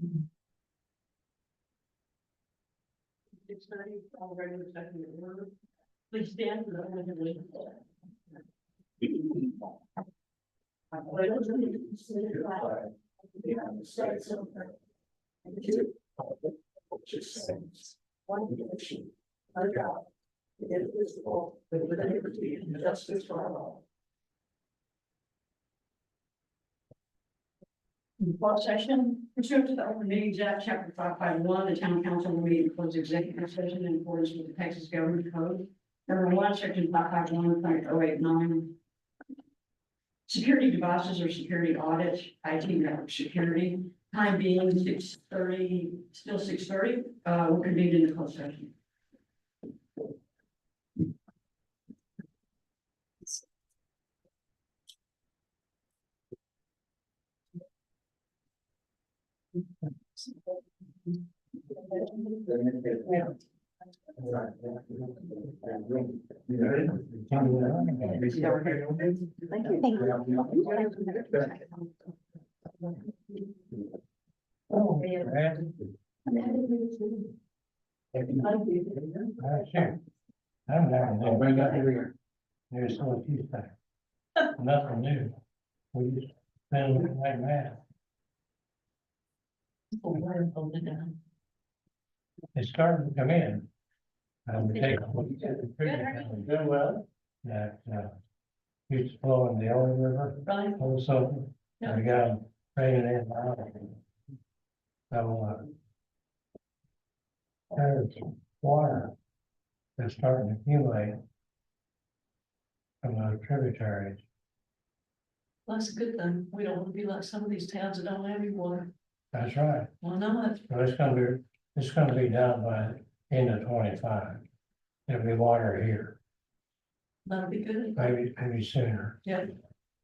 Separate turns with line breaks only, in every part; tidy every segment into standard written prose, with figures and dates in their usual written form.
6:30, all regular session in order. Please stand for the pledge of allegiance. I pledge allegiance to the flag of the United States of America, and to the republic which stands one nation under God, indivisible, with liberty and justice for all. In closed session, pursuant to the Open Meetings Act, Chapter 551, the town council will meet in closed executive session in accordance with the Texas Government Code. Number 1, Section 551.089. Security devices or security audit, IT network security. Time being 6:30, still 6:30. We'll convene in the closed session.
There's so few things. Nothing new. We just been looking like mad. It's starting to come in. We take a look at the figure, doing well. That used to flow in the old river.
Right.
Also, we got them raining in now. So there's water that's starting to accumulate from those tributaries.
Well, that's a good thing. We don't want to be like some of these towns that don't have any water.
That's right.
Why not?
So it's gonna be done by end of 25. There'll be water here,
That'll be good.
maybe sooner.
Yeah.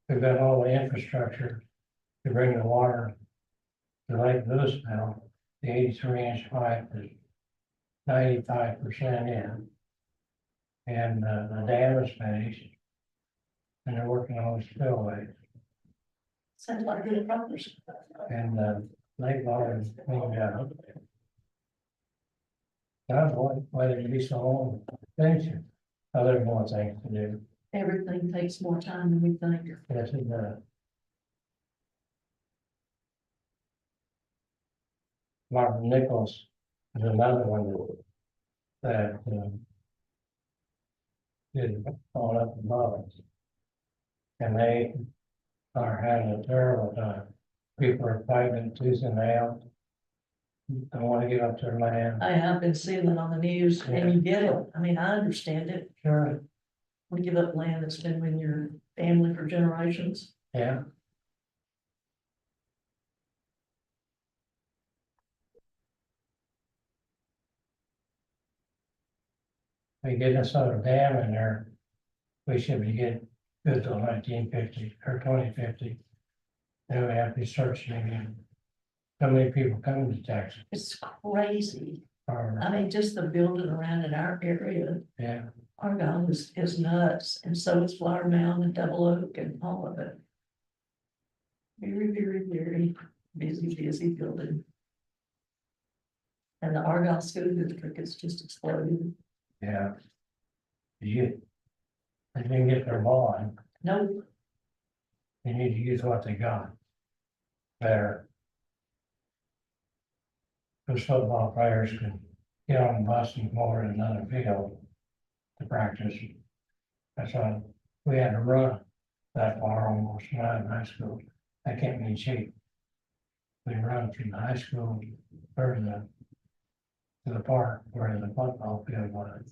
We've got all the infrastructure to bring the water to Lake Lewis now. The 83-inch pipe is 95% in. And the dam is finished. And they're working on the spillways.
Sounds like good progress.
And lake water is cleaned out. God, why did it be so long? Thank you. Other more things to do.
Everything takes more time than we think.
Yes, it does. Martin Nichols is another one that did all up the bottoms. And they are having a terrible time. People are fighting tooth and nail. Don't want to give up their land.
I have been seeing it on the news and you get it. I mean, I understand it.
Sure.
We give up land that's been in your family for generations.
Yeah. We get us on a dam in there. We should be getting good till 1950 or 2050. Then we have to be searching again. So many people coming to Texas.
It's crazy.
Or,
I mean, just the building around in our area,
yeah,
Argyle is nuts, and so is Flower Mound and Double Oak and all of it. Very, very, very busy building. And the Argyle School District is just exploding.
yeah. They didn't get their bond.
Nope,
They need to use what they got better. Those football players can get on the bus and go over to another field to practice. That's why we had to run that far almost not in high school. That can't be cheap. We run from the high school to the park where the football field was.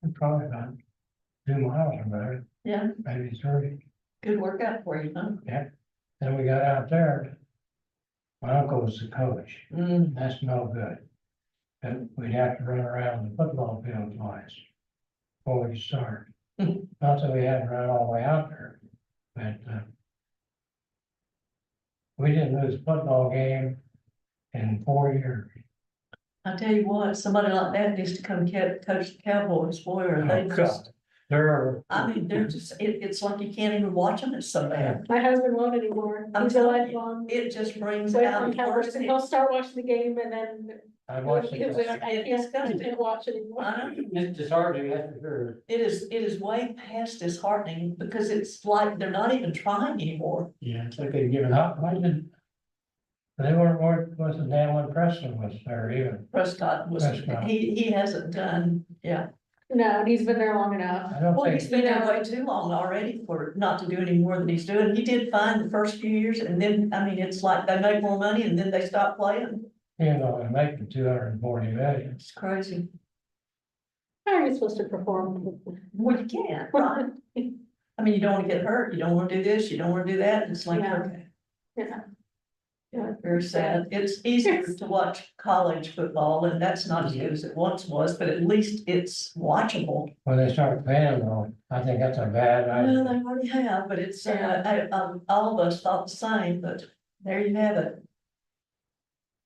And probably about 2 miles or better,
yeah,
maybe 3.
good workout for you, huh?
Yeah. Then we got out there. My uncle was the coach. That's no good. And we'd have to run around the football field twice before we start. Not that we had to run all the way out there, but we didn't lose a football game in 4 years.
I tell you what, somebody like that needs to come coach the Cowboys, boy, or they
Oh,
just,
They're.
I mean, they're just, it's like you can't even watch them, it's so bad.
My husband won't anymore.
I'm
He's a
telling you,
lifelong.
It just brings
Away
out
from
the
cameras,
worst
and
in
he'll start watching the game and then.
I watched
He'll be like,
it.
I can't watch anymore.
I know.
It's disheartening, that's for sure.
It is way past disheartening because it's like they're not even trying anymore.
Yeah, it's like they've given up. Why did? They wasn't damn when Preston was there even.
Prescott was,
Prescott.
he hasn't done, yeah.
No, and he's been there long enough.
I don't
Well, he's
think,
been there way too long already for not to do any more than he's doing. He did fine the first few years and then, I mean, it's like they make more money and then they stop playing.
you know, they're making 240 million.
It's crazy.
How are you supposed to perform?
Well, you can't, right? I mean, you don't want to get hurt. You don't want to do this, you don't want to do that. It's like,
Yeah.
okay.
Yeah.
Yeah, very sad. It's easier to watch college football and that's not as good as it once was, but at least it's watchable.
When they start paying though, I think that's a bad
Well,
idea.
they already have, but it's, all of us thought the same, but there you have it.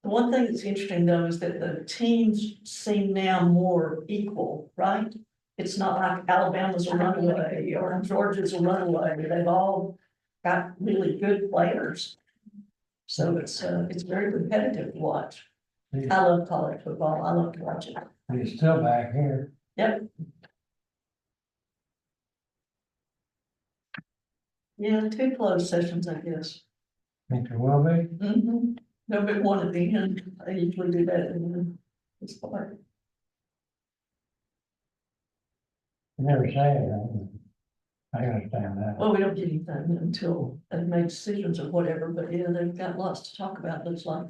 The one thing that's interesting though is that the teams seem now more equal, right? It's not like Alabama's a runaway or Georgia's a runaway. They've all got really good players. So it's very competitive to watch. I love college football. I love to watch it.
He's still back here.
Yep. Yeah, 2 closed sessions, I guess.
Think there will be.
No, but one at the end. I usually do that in this part.
You never say anything. I understand that.
Well, we don't get anything until they make decisions or whatever, but yeah, they've got lots to talk about, looks like.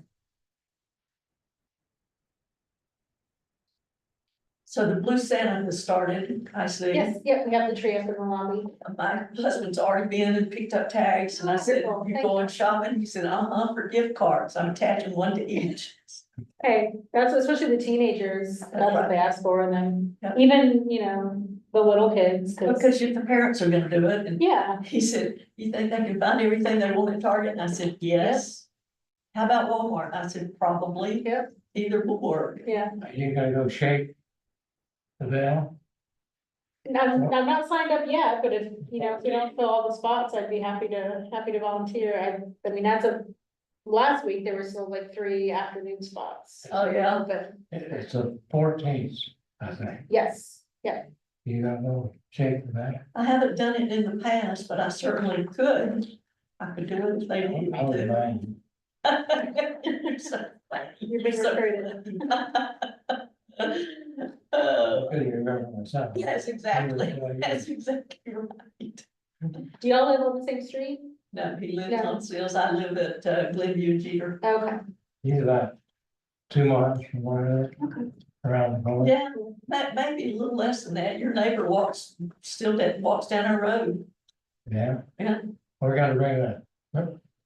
So the Blue Santa has started, I see.
Yes, yep, we have the tree up in the lobby.
My husband's already been and picked up tags and I said,
Wonderful,
you
thank
going shopping? He said, for gift cards. I'm attaching one to each.
Hey, that's especially the teenagers, that's what they ask for, and then
Yeah.
even, you know, the little kids, cause,
Because if the parents are gonna do it, and
yeah.
he said, you think they can find everything they want at Target? And I said, yes. How about Walmart? I said, probably.
Yep.
Either will work.
Yeah,
Are you gonna go shake the bell?
I'm not signed up yet, but if, you know, if we don't fill all the spots, I'd be happy to volunteer, I mean, last week, there were still like 3 afternoon spots.
Oh, yeah.
But,
It's the 14th, I think.
yes, yeah,
You gonna go shake the bell?
I haven't done it in the past, but I certainly could. I could do it if they need me
I wouldn't
to.
mind.
You're so funny.
you're being
So
recruited.
Oh,
I couldn't remember myself.
yes, exactly. That's exactly right.
Do y'all live on the same street?
No, he lives
No.
on Sills. I live at Glenview and Jeter.
Okay.
He's about 2 miles from where
Okay.
around the corner.
Yeah, maybe a little less than that. Your neighbor walks down our road.
Yeah.
Yeah.
We're gonna bring the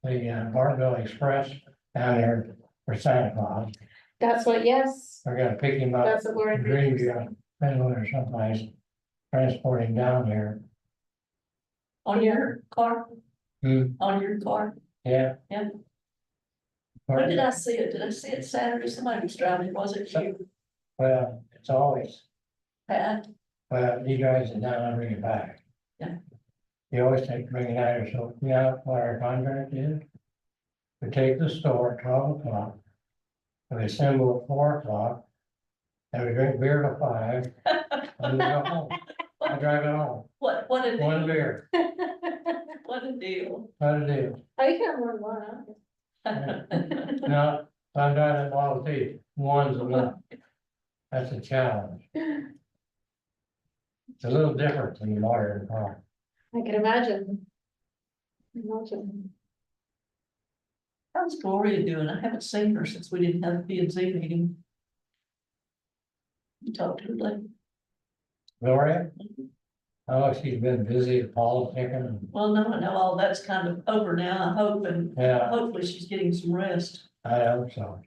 Bartonville Express down there for Santa Claus.
That's what, yes,
We're gonna pick him up
that's what we're
in
in.
Greenview, Penwood or someplace, transport him down there.
On your car?
Hmm.
On your car?
Yeah.
Yeah. When did I see it? Did I see it Saturday? Somebody was driving, was it you,
Well, it's always,
Pat?
well, you guys are down and bring it back.
Yeah.
You always bring it out here, so, you know, what our contract is? We take the store at 12 o'clock. We assemble at 4 o'clock. And we drink beer till 5, and we go home. I drive it home,
What a
one
deal,
beer,
what a deal.
what a deal.
Oh, you can have more than one, huh?
No, I'm driving a Model T, one's enough. That's a challenge. It's a little different than the modern car.
I can imagine. Imagine.
How's Gloria doing? I haven't seen her since we didn't have a P and Z meeting. You talked to her lately?
Gloria? Oh, she's been busy politicking,
Well, no, I know all that's kind of over now, I hope, and
yeah,
hopefully she's getting some rest.
I hope so.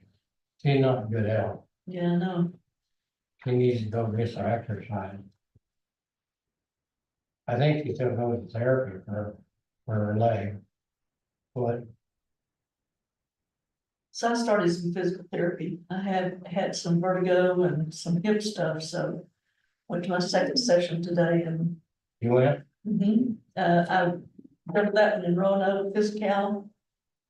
She's not in good health,
Yeah, I know.
she needs to go get some exercise. I think she still goes to therapy for her leg. But
So I started some physical therapy. I have had some vertigo and some hip stuff, so went to my second session today and
You went?
I remember that one in Roanoke, Fiscal.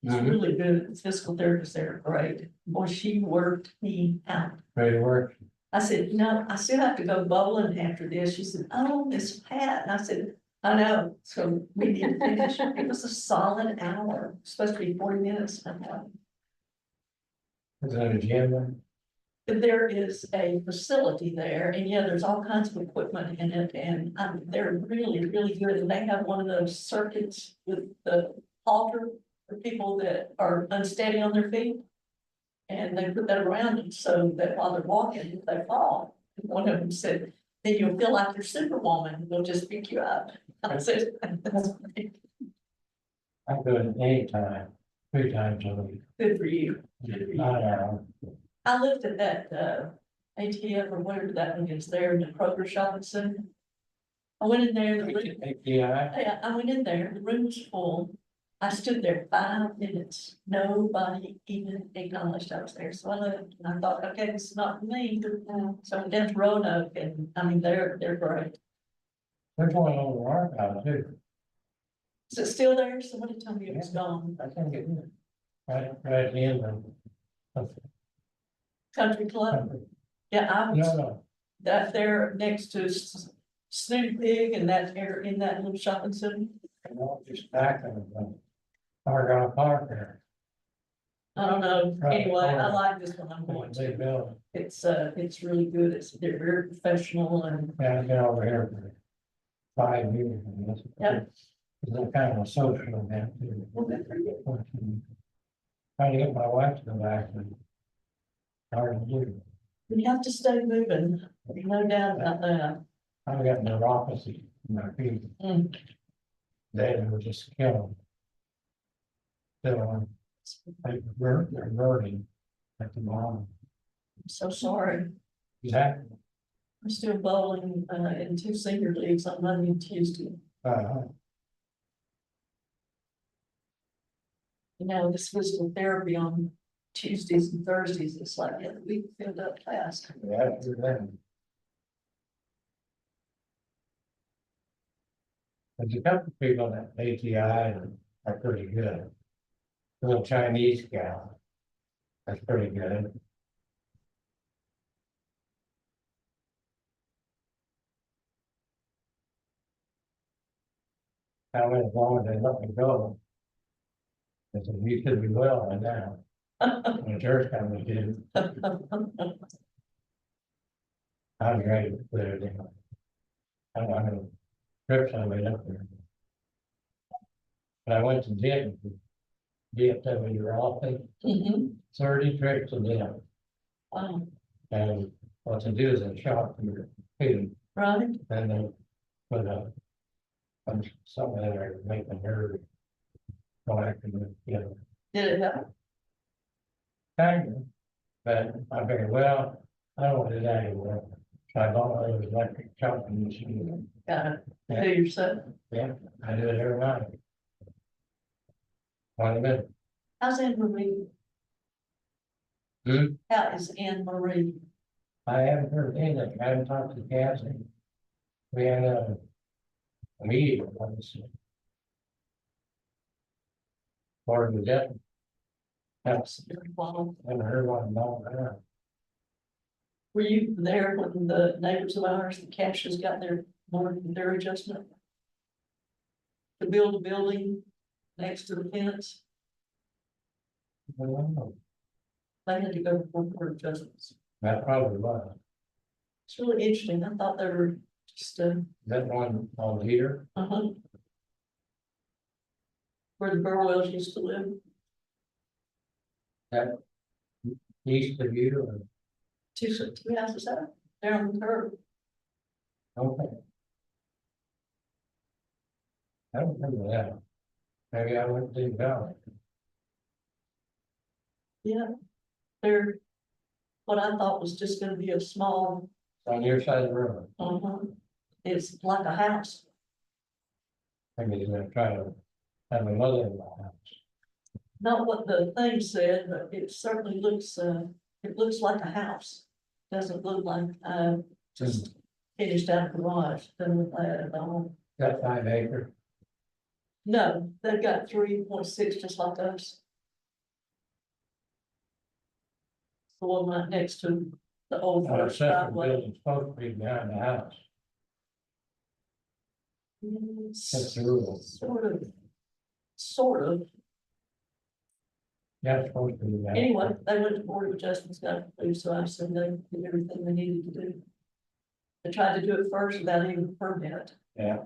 It's
Mhm.
really good. The physical therapists there are great. Boy, she worked me out.
Ready to work?
I said, no, I still have to go bowling after this. She said, oh, Miss Pat. And I said, I know. So we need to finish. It was a solid hour, supposed to be 40 minutes. I thought,
Is that a gym then?
there is a facility there, and yeah, there's all kinds of equipment in it, and they're really, really good. And they have one of those circuits with the halter for people that are unsteady on their feet. And they put that around them so that while they're walking, if they fall, one of them said, then you'll feel like you're Superwoman, they'll just pick you up. I said, that's
I do it anytime, 3 times a week.
good for you. Good for you.
Not an hour.
I looked at that, ATF or whatever that one is there in the Kroger shopping center. I went in there,
Yeah,
I went in there, the room was full. I stood there 5 minutes, nobody even acknowledged I was there, so I left, and I thought, okay, this is not for me. So I went down to Roanoke, and I mean, they're great.
there's one over the archive too.
Is it still there? Somebody told me it was gone.
I think it is. Right at the end of.
Country Club, yeah, I
No,
was,
no,
that there next to Snooty Pig and that area in that little shopping center.
no, just back of the Argyle Park there.
I don't know,
Right.
anyway, I like this one, I'm going
They
to.
built,
It's really good, they're very professional and,
yeah, I've been over here for 5 years. And
Yep.
It's a kind of a social event too.
well, good for you.
Trying to get my wife to go back and. Hard to do.
You have to stay moving, there's no doubt about that.
I've got neuropathy in my feet.
Mm.
They were just killing. So, they're burning at the bottom.
I'm so sorry.
Exactly.
I'm still bowling, in 2 senior leagues on Monday and Tuesday. You know, this physical therapy on Tuesdays and Thursdays, it's like, yeah, we filled up fast.
Yeah, you're there. There's a couple of people that ATI are pretty good. The little Chinese gal, that's pretty good. How many long as they let me go? I said, you could be well by now. When the church company did, I was ready to quit it anyway. I don't know, trips I made up there. But I went to Denton, DFW office,
Mhm.
30 trips a day.
Wow,
And what they do is they shop your food,
right?
and they put something in there to make the nerve go active, you know,
Did it help?
kind of. But I figured, well, I don't want to do that anymore. So I bought one of those electric chopping machines.
Got it. Do yourself.
Yeah, I do it every night. 20 minutes.
How's Anne Marie?
Hmm?
How is Anne Marie?
I haven't heard anything. I haven't talked to Cassie. We had a meeting on this. Or the death. Haven't
Wow.
heard one, no, no.
Were you there when the neighbors of ours, the Cashes got their adjustment? To build a building next to the fence,
I don't know.
they had to go for adjustments.
That probably was.
It's really interesting. I thought they were just,
That one on here,
where the Burwells used to live.
that east of you, or,
Two houses out, there on the curb.
okay. I don't remember that. Maybe I went to go.
Yeah. They're, what I thought was just gonna be a small,
On your side of the road.
it's like a house.
Maybe he's gonna try to have a mother-in-law house.
Not what the thing said, but it certainly looks, it looks like a house. Doesn't look like, just finished out the garage, done with that at all.
Got 5 acres.
No, they've got 3.6 just like us. The one right next to the old first
Accessory
driveway.
building's supposed to be behind the house. That's the rule.
Sort of.
Yeah, it's supposed to be behind.
Anyway, they went to Board of Adjustments, got it approved, so I assume they did everything they needed to do. They tried to do it first without even a permit.
Yeah.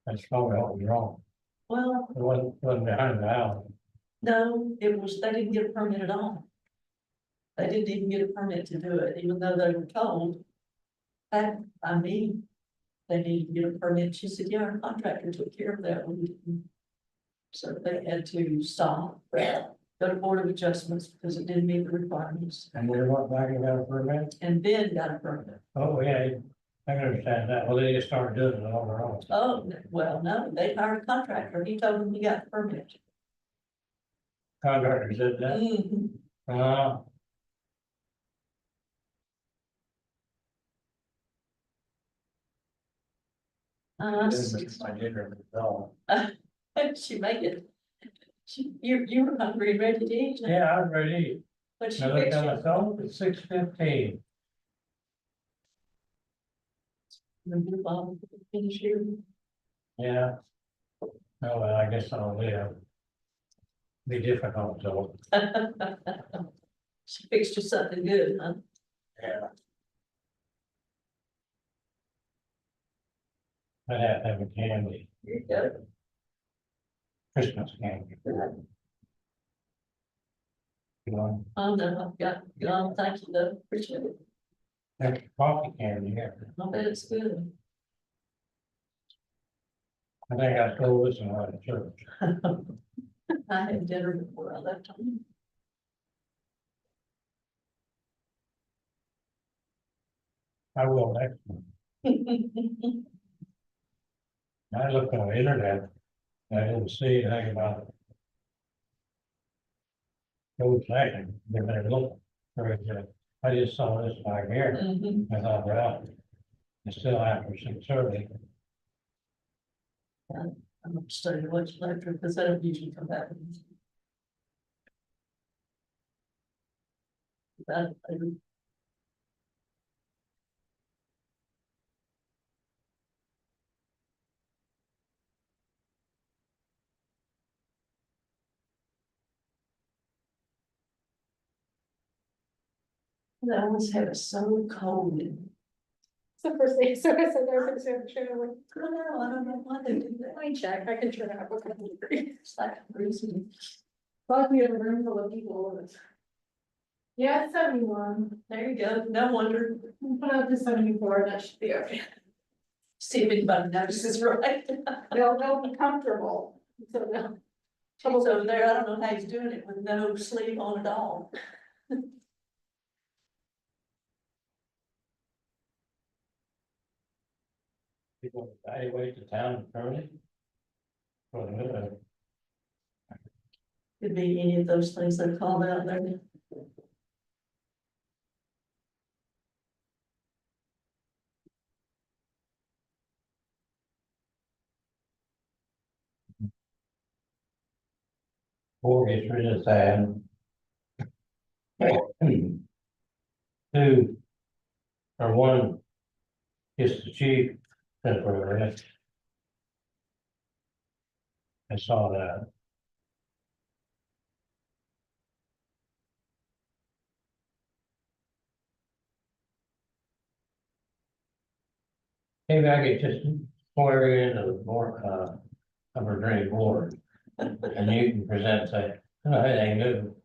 That's probably what was wrong.
Well,
It wasn't behind the house.
no, it was, they didn't get a permit at all. They didn't even get a permit to do it, even though they were told. That, I mean, they needed to get a permit. She said, yeah, our contractor took care of that one. So they had to stop, go to Board of Adjustments because it didn't meet the requirements,
And they went back and got a permit?
and then got a permit.
Oh, yeah, I can understand that. Well, they just started doing it on their own.
Oh, well, no, they hired a contractor. He told them he got the permit.
Contractor said that.
Mhm.
Uh, I did her dog.
She made it. You were hungry and ready to eat.
Yeah, I was ready.
But she
I looked
fixed
at
it.
myself at 6:15.
Remember, Bob, finish here.
Yeah. Oh, well, I guess I'll live. Be difficult, so.
She fixed you something good, huh?
Yeah. I'd have to have a candy,
Here you go.
Christmas candy. You know,
Oh, no, I've got, thank you, though, appreciate it.
that's coffee candy here.
I bet it's good.
I think I stole this one out of church.
I had dinner before I left home.
I will next one. I looked on the internet. I didn't see anything about it. Go second, they better look. Very good. I just saw this back here.
Mhm.
I thought, well, it's still after 6:30.
I'm gonna study much later because I don't usually come back. That, I always have it so cold.
It's the first thing, so I said, there's a trailer.
I don't know why they do that.
Let me check, I can turn it up.
It's like freezing.
Thought we had a room full of people. Yeah, it's 71.
There you go. No wonder.
Put up to 74, that should be okay.
See if anybody notices, right?
They'll be comfortable, so they'll.
Troubles over there. I don't know how he's doing it with no sleep on at all.
People evaluate the town attorney. For
Could be any of those things they called out there.
Four gets rid of that. Two, or one, is the chief, that's where it is. I saw that. Maybe I could just swear in the board, upper drain board, and you can present, say, oh, it ain't new.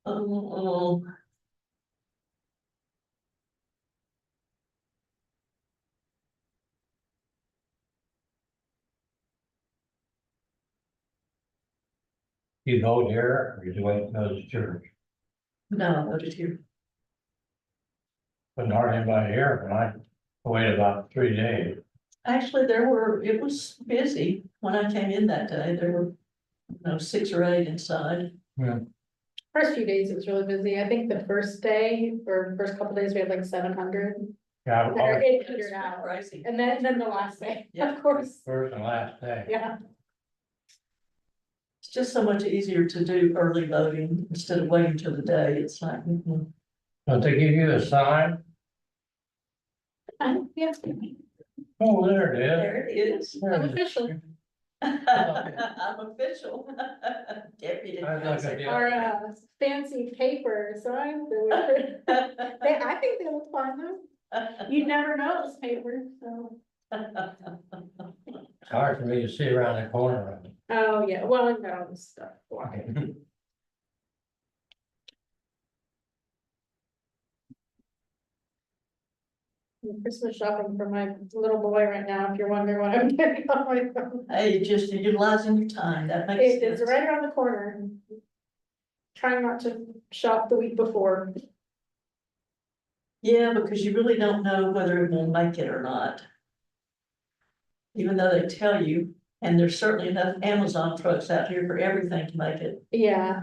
Oh,
You vote here, or you wait to go to church?
no, I voted here.
Couldn't hardly anybody here, but I waited about 3 days.
Actually, it was busy when I came in that day. There were, 6 or 8 inside.
Yeah.
First few days it was really busy. I think the first day or first couple days we had like 700.
Yeah,
That are
always
it petered out.
Crazy.
And then the last day,
Yeah.
of course,
first and last day.
yeah.
It's just so much easier to do early voting instead of waiting till the day. It's like,
Don't they give you a sign?
Yes,
Oh, there it is.
there it is.
There
I'm
it is.
official.
I'm official. Deputy.
I look at the-
Our fancy paper signs, I think they look fine though. You'd never know it's paper, so.
It's hard for me to see around the corner of it.
Oh, yeah, well, I've got all this stuff blocking. I'm Christmas shopping for my little boy right now, if you're wondering what I'm getting on my phone.
Hey, just utilizing your time. That makes
It is
sense.
right around the corner. Trying not to shop the week before.
Yeah, because you really don't know whether it will make it or not. Even though they tell you, and there's certainly enough Amazon trucks out here for everything to make it.
Yeah.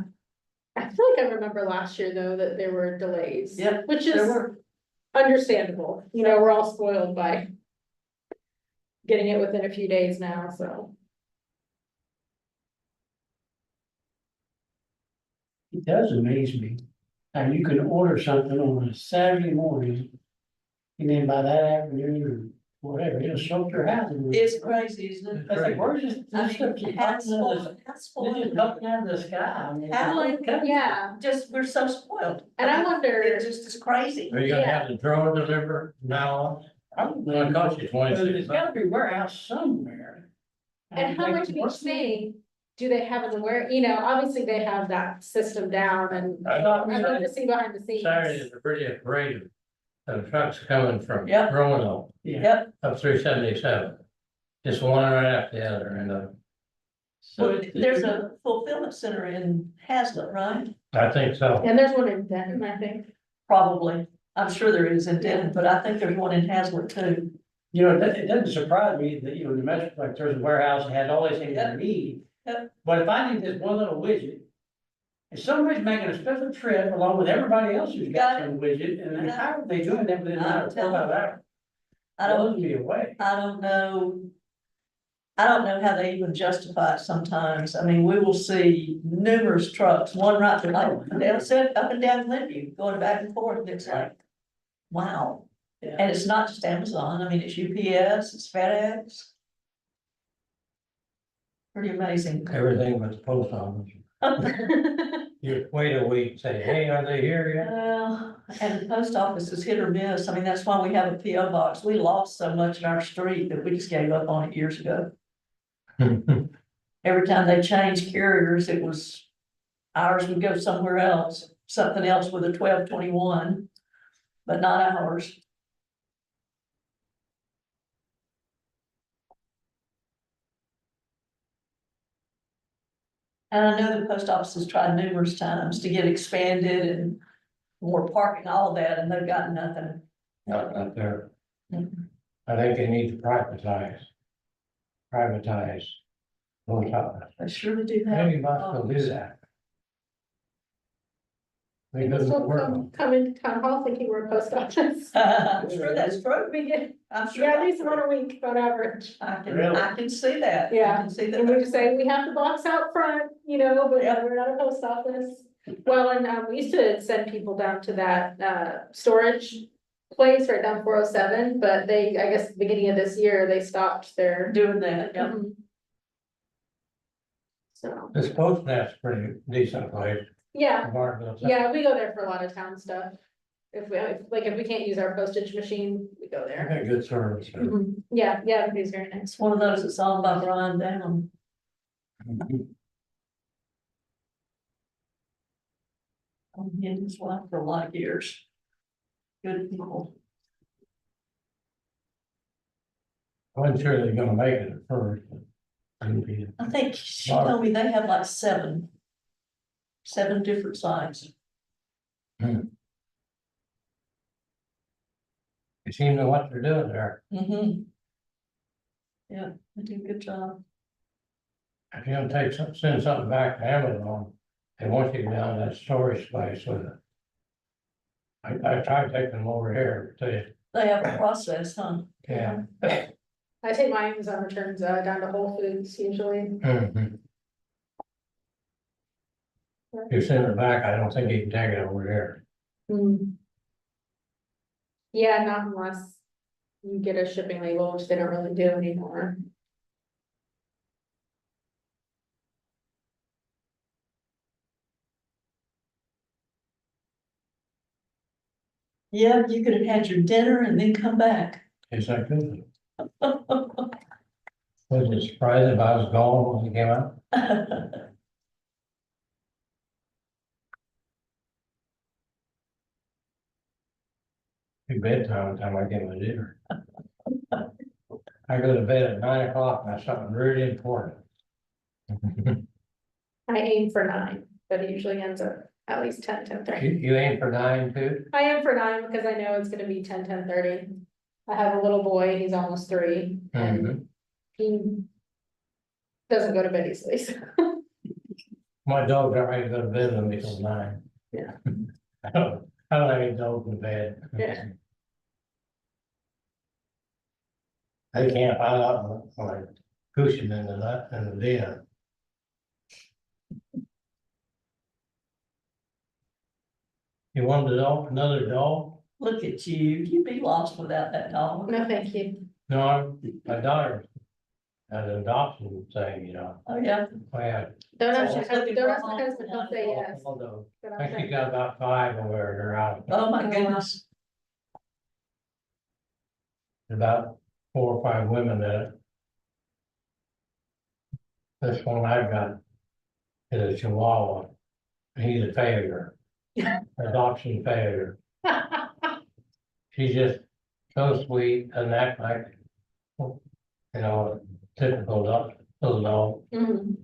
I feel like I remember last year though, that there were delays.
Yep,
Which
there
is
were.
understandable, you know, we're all spoiled by. Getting it within a few days now, so.
It does amaze me, how you can order something on a Saturday morning. And then by that afternoon, or whatever, it'll show up at your house.
It's crazy, isn't it?
I was like, where's this?
I
This stuff
mean,
just
hats
popping out of
full,
the-
hats full.
It's just coming out of the sky. I mean,
How,
where's it coming from?
Yeah,
Just, we're so spoiled.
and I wonder,
It just is crazy.
Are you gonna
Yeah.
have the drone delivered now on?
Probably.
Well, it costs you
But
26
it's gotta be warehouse somewhere.
and how much of each thing do they have in the where, you know, obviously they have that system down and.
I thought
I'd love to see behind the scenes.
Saturday is a pretty afraid of trucks coming from
Yep.
Roanoke
Yeah.
Yep,
up 377. Just one right after the other, and
So
well,
it-
there's a fulfillment center in Hazlet, right?
I think so.
And there's one in Denton, I think.
Probably. I'm sure there is in Denton, but I think there's one in Hazlet too.
You know, it doesn't surprise me that, you know, New Mexico, like, there's a warehouse that has all these things I need.
Yep.
But if I need this one little widget, and somebody's making a special trip along with everybody else who's got some widget, and then how are they doing that within a matter of 12 hours?
I don't,
Blows me away.
I don't know. I don't know how they even justify it sometimes. I mean, we will see numerous trucks, one right there, like, they said up and down Glenview, going back and forth. It's like, wow.
Yeah.
And it's not just Amazon. I mean, it's UPS, it's FedEx. Pretty amazing.
Everything but the post office. You wait a week, say, hey, are they here yet?
Well, and the post office is hit or miss. I mean, that's why we have a PO box. We lost so much in our street that we just gave up on it years ago. Every time they changed carriers, it was, ours would go somewhere else, something else with a 1221, but not ours. And I know the post office has tried numerous times to get expanded and more parking, all that, and they've got nothing.
Not there.
Mhm.
I think they need to privatize. Privatize. Post office.
They surely do have.
Maybe Boston will do that. They
People
do the
still
work.
come into town hall thinking we're a post office.
I'm sure that's true.
We get,
I'm sure.
yeah, at
that's
least one
true.
a week on average.
I can see that. I
Yeah.
can see that.
And we just say, we have the box out front, you know, but
Yeah.
we're not a post office. Well, and we used to send people down to that storage place right down 407, but they, I guess, beginning of this year, they stopped their.
Doing that, yeah.
Mhm. So,
This post nest pretty decent place.
yeah,
Bartonville.
yeah, we go there for a lot of town stuff. If we can't use our postage machine, we go
I
there.
got good service.
Mhm. Yeah, everybody's very nice.
It's one of those that's owned by Brian Down. He and his wife for a lot of years. Good people.
I wasn't sure they're gonna make it at first. But maybe.
I think she told me they have like seven different sites.
They seem to know what they're doing there.
Mm-hmm. Yeah, they do a good job.
If you don't send something back to Amazon, They want you down that storage space with it. I tried taking them over here,
They have a process, huh?
yeah.
I take my Amazon returns, down to Whole Foods usually.
Mhm. If you send it back, I don't think you can take it over here.
Hmm. Yeah, not unless you get a shipping label, which they don't really do anymore.
Yeah, you could have had your dinner and then come back.
Is that good? Was it surprised if I was gone when it came out? It's bedtime time I get my dinner. I go to bed at 9 o'clock, and that's something really important.
I aim for 9, but it usually ends up at least 10, 10:30.
You aim for 9 too?
I am for 9 because I know it's gonna be 10, 10:30. I have a little boy, he's almost 3, and he doesn't go to bed easily, so.
My dog got ready to go to bed with me till 9.
Yeah.
I don't have any dogs in bed.
Yeah.
They can't find out my cushion in the den. You want a dog, another dog?
Look at you, you'd be lost without that dog.
No, thank you.
No, my daughter had an adoption thing, you know.
Oh, yeah.
I had.
Don't ask
Oh,
don't ask my husband, he'll say yes.
Although,
But
I
I'm
think she
saying-
got about 5 over there, they're out.
Oh, my goodness.
About 4 or 5 women in it. This one I've got is a Chihuahua. He's a failure. Adoption failure. She's just so sweet and act like, you know, typical little dog.
Mhm.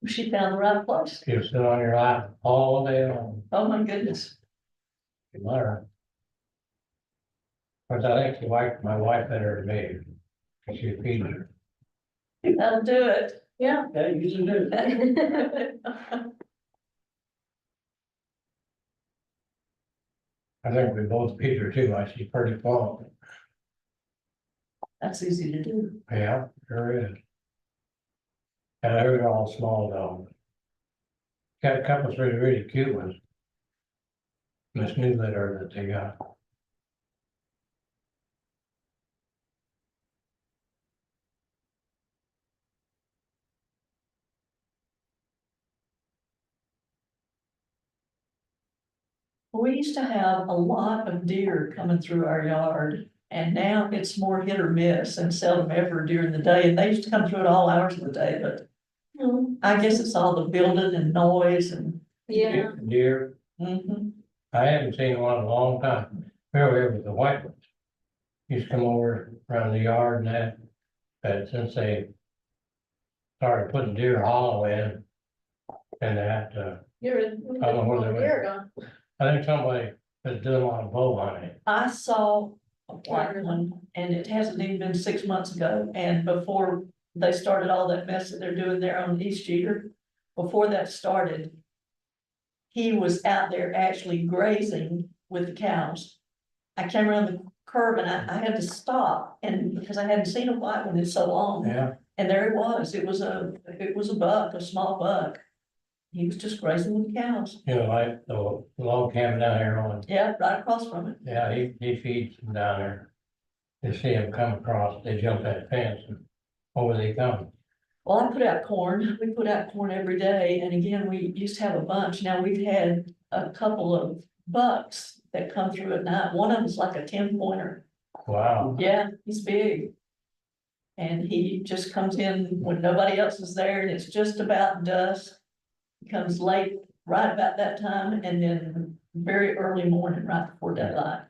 She found the right place.
You sit on your lap all day long.
Oh, my goodness.
You let her. But I think my wife better than me. 'Cause she feeds her.
That'll do it.
Yeah.
That usually do. I think we both feed her too much. She's pretty plump.
That's easy to do.
Yeah, sure is. And they're all small dogs. Got a couple of really cute ones. This new litter that they got.
We used to have a lot of deer coming through our yard, and now it's more hit or miss and seldom ever during the day, and they used to come through at all hours of the day, but I guess it's all the building and noise and.
Yeah,
Deer,
Mhm.
I haven't seen one in a long time. Really, it was the white ones. Used to come over around the yard and that, but since they started putting deer hollow in. And that,
you're,
I don't know where they went.
you're gone.
I think somebody was doing a lot of bow hunting.
I saw a black one, and it hasn't even been 6 months ago, and before they started all that mess that they're doing there on East Jeter, before that started, he was out there actually grazing with the cows. I came around the curve and I had to stop, and because I hadn't seen a white one in so long,
Yeah,
and there it was, it was a buck, a small buck. He was just grazing with the cows,
you know, like the log cabin down here on,
yeah, right across from it.
yeah, he feeds them down there. You see them come across, they jump that fence and over they come.
Well, I put out corn, we put out corn every day, and again, we used to have a bunch, now we've had a couple of bucks that come through at night, one of them's like a 10-pointer,
Wow,
yeah, he's big. And he just comes in when nobody else is there, and it's just about dusk. He comes late, right about that time, and then very early morning, right before daylight.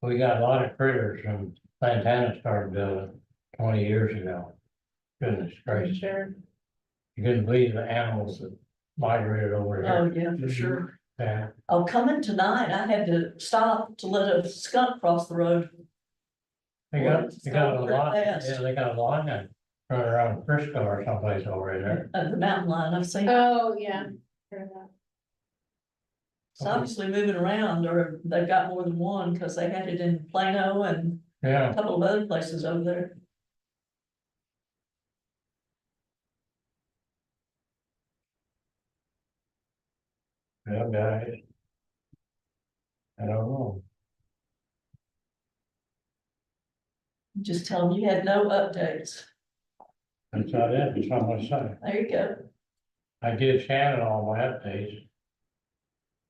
we got a lot of critters from Santana started building 20 years ago. Goodness gracious,
Sure.
you couldn't believe the animals that migrated over here.
Oh, yeah, for sure.
Yeah,
Oh, coming tonight, I had to stop to let a skunk cross the road.
they got a lot,
Fast.
yeah, they got a lot of run around Frisco or someplace over there.
The mountain line, I've seen,
Oh, yeah. Heard that.
it's obviously moving around, or they've got more than one, because they had it in Plano and
Yeah,
a couple of other places over there.
yeah, guys. I don't know.
Just tell them you had no updates.
That's not it, it's not much time.
There you go.
I give Shannon all my updates.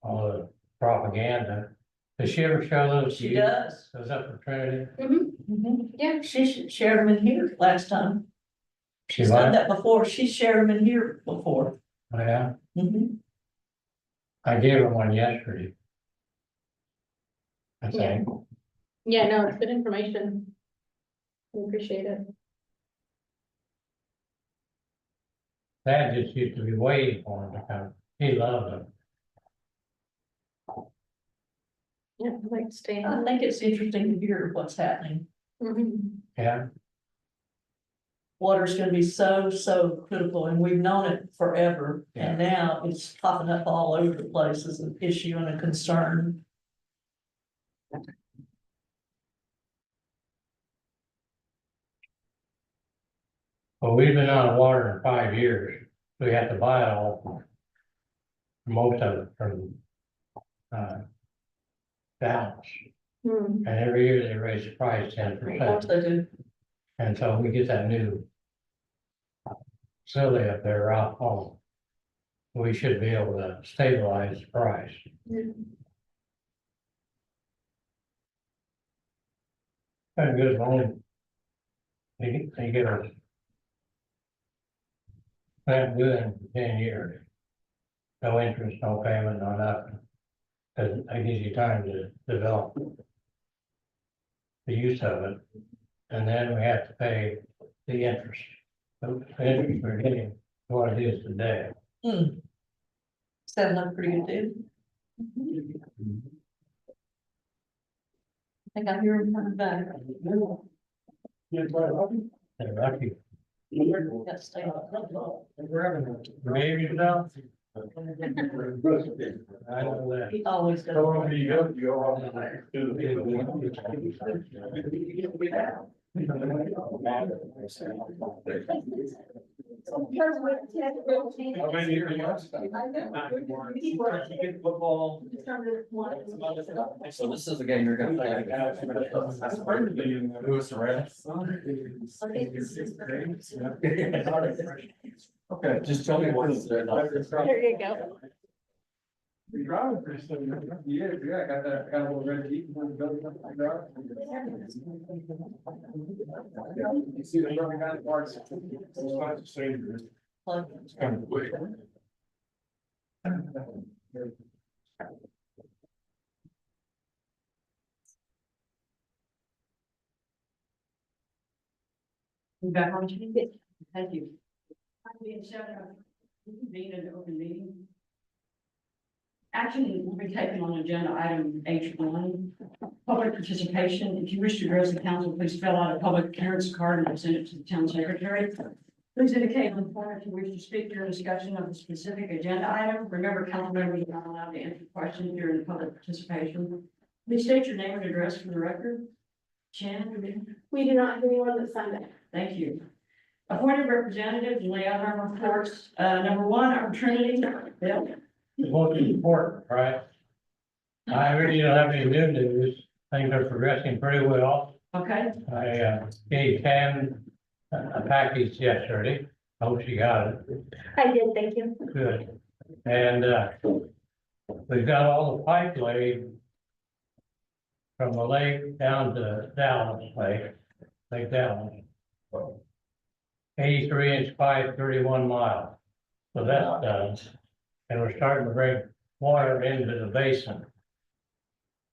All the propaganda. Does she ever show those? to
She
you?
does.
Those up for Trinity?
Yeah.
She shared them in here last time.
She
She's done
what?
that before. She shared them in here before.
Oh, yeah,
Mhm.
I gave her one yesterday. I
Yeah.
think.
Yeah, no, it's good information. We appreciate it.
Dad just used to be waiting for him to come. He loved them.
Yeah, I'd like to stay
I
on.
think it's interesting to hear what's happening.
Mhm.
Yeah,
Water's gonna be so critical, and we've known it forever, and now it's popping up all over the place as an issue and a concern.
well, we've been out of water in 5 years. We had to buy it all. Most of it from Dallas.
Hmm.
And every year they raise the price 10%.
They do.
And so we get that new facility up there, Rock Home. We should be able to stabilize the price. Kind of good loan. They get us. That good in 10 years. No interest, no payment, no nothing. Cause that gives you time to develop the use of it. And then we have to pay the interest. The interest we're getting, what it is today.
Sounds like a pretty good deal. I think I hear him coming back.
They're lucky.
Gotta stay on.
Maybe now. I know that.
He always does.
So this is the game you're gonna play. Lewis around. Okay, just tell me what is there.
There you go.
You're driving pretty slow. Yeah, I got that, got a little red Jeep. You see the rubber guy parts. It's not the same. It's kind of quick.
You back on? Thank you. Being an open meeting. Action will be taken on agenda item H1, public participation. If you wish to address the council, please fill out a public appearance card and present it to the town secretary. Please indicate on the form if you wish to speak during discussion of a specific agenda item. Remember, council members are not allowed to answer questions during public participation. Please state your name and address for the record. Shannon,
We do not have anyone that signed up.
thank you. Appointed representatives, lay out our reports. Number one, our Trinity, Bill.
The most important, right? I really don't have any new news. Things are progressing pretty well.
Okay,
I gave Pam a package yesterday. Hope she got it.
I did, thank you.
Good. And we've got all the pipe laid from the lake down to Dallas Lake Dallas. 83-inch pipe, 31 miles. So that's done. And we're starting to bring water into the basin.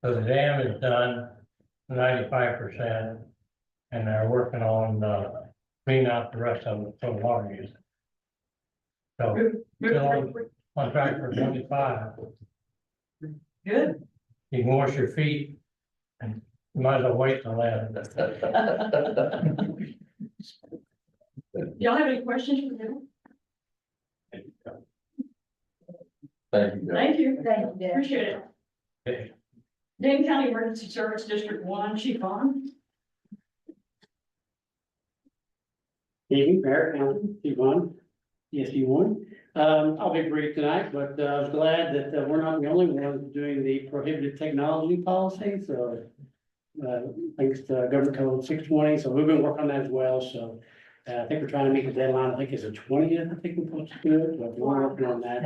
So the dam is done 95%. And they're working on clean out the rest of it for water use. So still on track for 25.
good.
You can wash your feet and you might as well wait till then.
Y'all have any questions for him?
Thank you.
Thank you.
Thank you.
Appreciate it. Dane County Emergency Service District 1, Chief On.
Evening, Mayor, Council, Yvonne, ESU1. I'll be brief tonight, but I was glad that we're not the only ones doing the prohibited technology policy, so thanks to Government Code 620, so we've been working on that as well, so I think we're trying to meet the deadline, I think it's the 20th, I think we're supposed to do it, but we're working on that,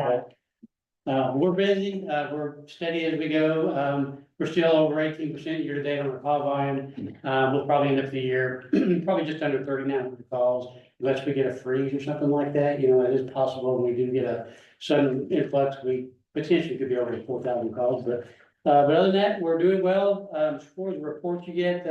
but we're busy, we're steady as we go, we're still over 18% year to date on our call volume. We'll probably end up the year, probably just under 39 calls, unless we get a freeze or something like that, that is possible. When we do get a sudden influx, we potentially could be over 4,000 calls, but other than that, we're doing well. As far as the reports you get,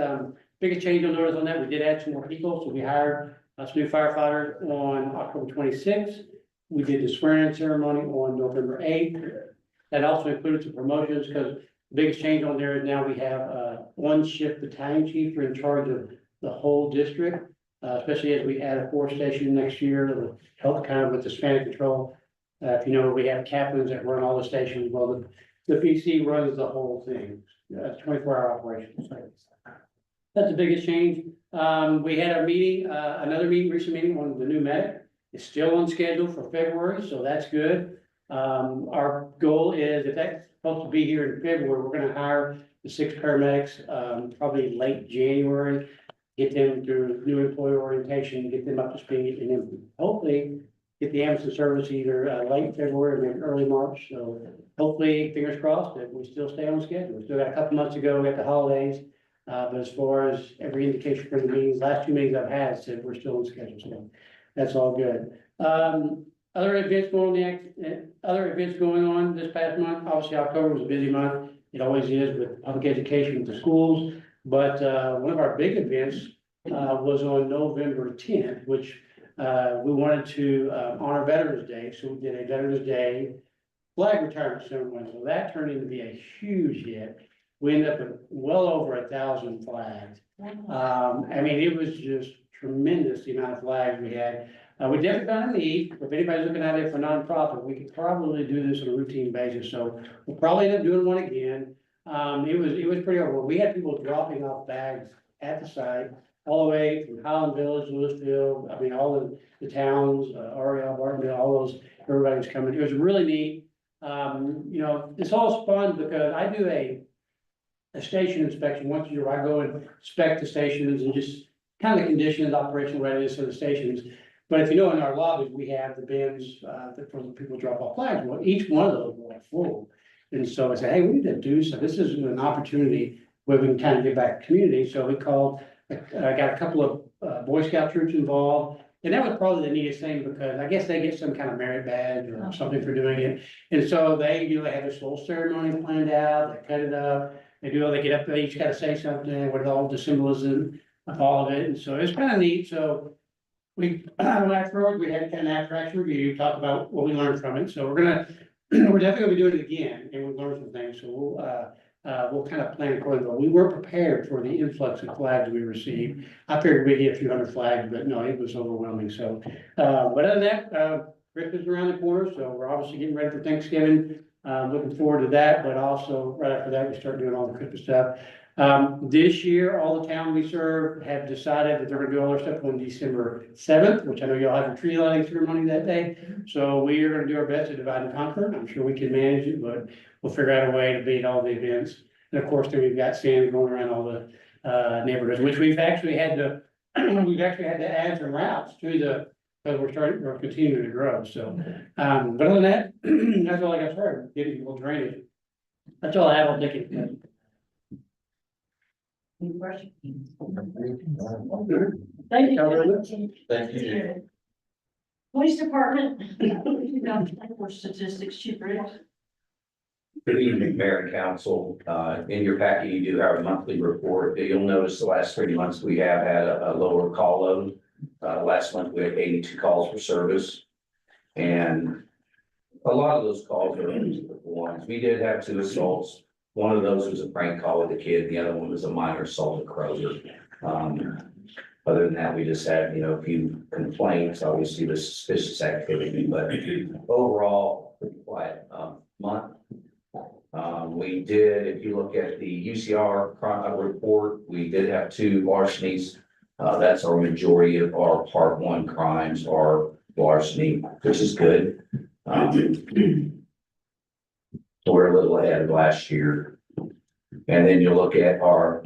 biggest change you'll notice on that, we did add some more people, so we hired some new firefighters on October 26th. We did the swearing ceremony on November 8th. That also included some promotions, because the biggest change on there is now we have one shift battalion chief who are in charge of the whole district, especially as we add a force station next year to help kind of with the span of control. If you know, we have captains that run all the stations. Well, the PC runs the whole thing. 24-hour operation. So that's the biggest change. We had a meeting, recent meeting on the new medic. It's still on schedule for February, so that's good. Our goal is, if that's supposed to be here in February, we're gonna hire the 6 paramedics, probably late January. Get them through new employee orientation, get them up to speed, and then hopefully get the ambulance service either late February or maybe early March. So hopefully, fingers crossed, that we still stay on schedule. We still got a couple months to go, we got the holidays. But as far as every indication from the meetings, last 2 meetings I've had said we're still on schedule, so that's all good. Other events going on this past month, obviously October was a busy month. It always is with public education with the schools. But one of our big events was on November 10th, which we wanted to honor Veterans Day. So we did a Veterans Day flag retirement ceremony. So that turned into be a huge hit. We ended up with well over 1,000 flags. I mean, it was just tremendous the amount of flags we had. We definitely found a need. If anybody's looking at it for nonprofit, we could probably do this on a routine basis. So we'll probably end up doing one again. It was pretty overwhelming. We had people dropping off bags at the site, all the way from Highland Village, Louisville. I mean, all the towns, Ariel, Bartonville, all those, everybody was coming. It was really neat. It's all fun because I do a station inspection once a year. I go and inspect the stations and just kind of the conditions, operational readiness of the stations. But if you know, in our lobbies, we have the bins that for the people drop off flags. Well, each one of those were full. And so I said, hey, we need to do so. This is an opportunity where we can kind of get back to community. So we called, got a couple of Boy Scout troops involved. And that was probably the neatest thing because I guess they get some kind of merit badge or something for doing it. And so they have this whole ceremony planned out. They cut it up. They get up, they each got to say something with all the symbolism of all of it. And so it's kind of neat. So afterwards, we had kind of after-action review, talk about what we learned from it. So we're definitely gonna be doing it again, and we learned some things. So we'll kind of plan accordingly. We were prepared for the influx of flags we received. I figured we'd get a few hundred flags, but no, it was overwhelming. So, but other than that, Christmas is around the corner, so we're obviously getting ready for Thanksgiving. Looking forward to that, but also right after that, we start doing all the Christmas stuff. This year, all the towns we serve have decided that they're gonna do all their stuff on December 7th, which I know you'll have a tree lighting ceremony that day. So we are gonna do our best to divide and conquer. I'm sure we can manage it, but we'll figure out a way to beat all the events. And of course, then we've got Santa going around all the neighborhoods, which we've actually had to add some routes to because we're continuing to grow. So, but other than that, that's all I got started, getting people drainage. That's all I have. I'll take it.
Any questions?
Thank
Thank you.
Thank you.
Police Department, for statistics, Chief Riggs.
Good evening, Mayor and Council. In your packet, you do have a monthly report. You'll notice the last 3 months we have had a lower call load. Last month we had 82 calls for service. And a lot of those calls are ones. We did have 2 assaults. One of those was a prank call with a kid. The other one was a minor assault at Kroger. Other than that, we just had, a few complaints, obviously the suspicious activity, but overall, pretty quiet, month. We did, if you look at the UCR report, we did have 2 larcenies. That's our majority of our part 1 crimes are larceny, which is good. So we're a little ahead of last year. And then you look at our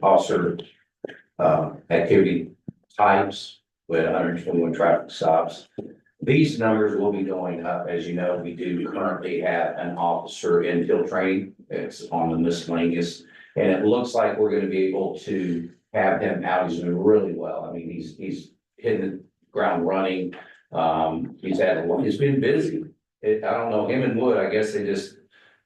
officer activity types with 121 traffic stops. These numbers will be going up. As you know, we do currently have an officer infield training. It's on the miscellaneous. And it looks like we're gonna be able to have him out. He's doing really well. I mean, he's hitting the ground running. He's been busy. I don't know, him and Wood, I guess they've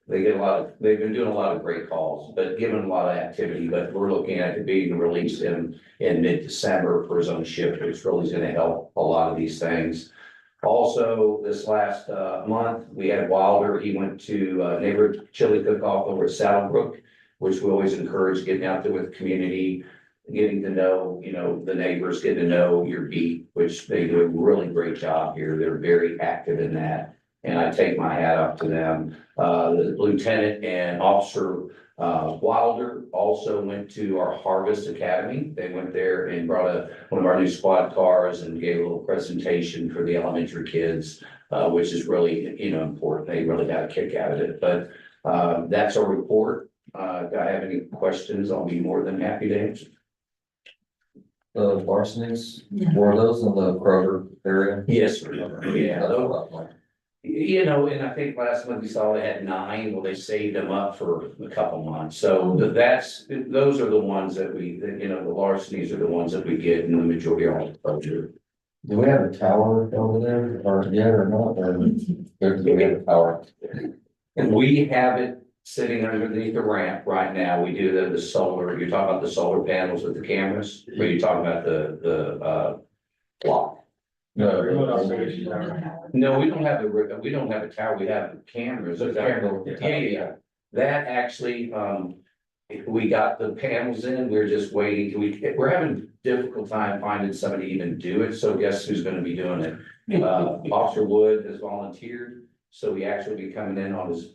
been doing a lot of great calls, but given a lot of activity, but we're looking at it being released in mid-December for his own shift, which really is gonna help a lot of these things. Also, this last month, we had Wilder. He went to neighborhood chili cook-off over at Saddlebrook, which we always encourage getting out there with the community, getting to know, the neighbors, getting to know your beat, which they do a really great job here. They're very active in that. And I take my hat off to them. The lieutenant and officer Wilder also went to our Harvest Academy. They went there and brought one of our new squad cars and gave a little presentation for the elementary kids, which is really, important. They really got a kick out of it. But that's our report. If I have any questions, I'll be more than happy to answer.
The larcenies, were those in the Kroger area?
Yes, sir. Yeah. And I think last month we saw they had 9. Well, they saved them up for a couple months. So those are the ones that the larcenies are the ones that we get in the majority of our budget.
Do we have a tower over there or yet or not? Or do we have a tower?
And we have it sitting underneath the ramp right now. We do the solar, you're talking about the solar panels with the cameras, or you're talking about the block?
No.
No, we don't have a tower, we have cameras. Yeah. That actually, we got the panels in, we're just waiting, we're having difficult time finding somebody to even do it, so guess who's gonna be doing it? Officer Wood has volunteered, so he actually be coming in on his,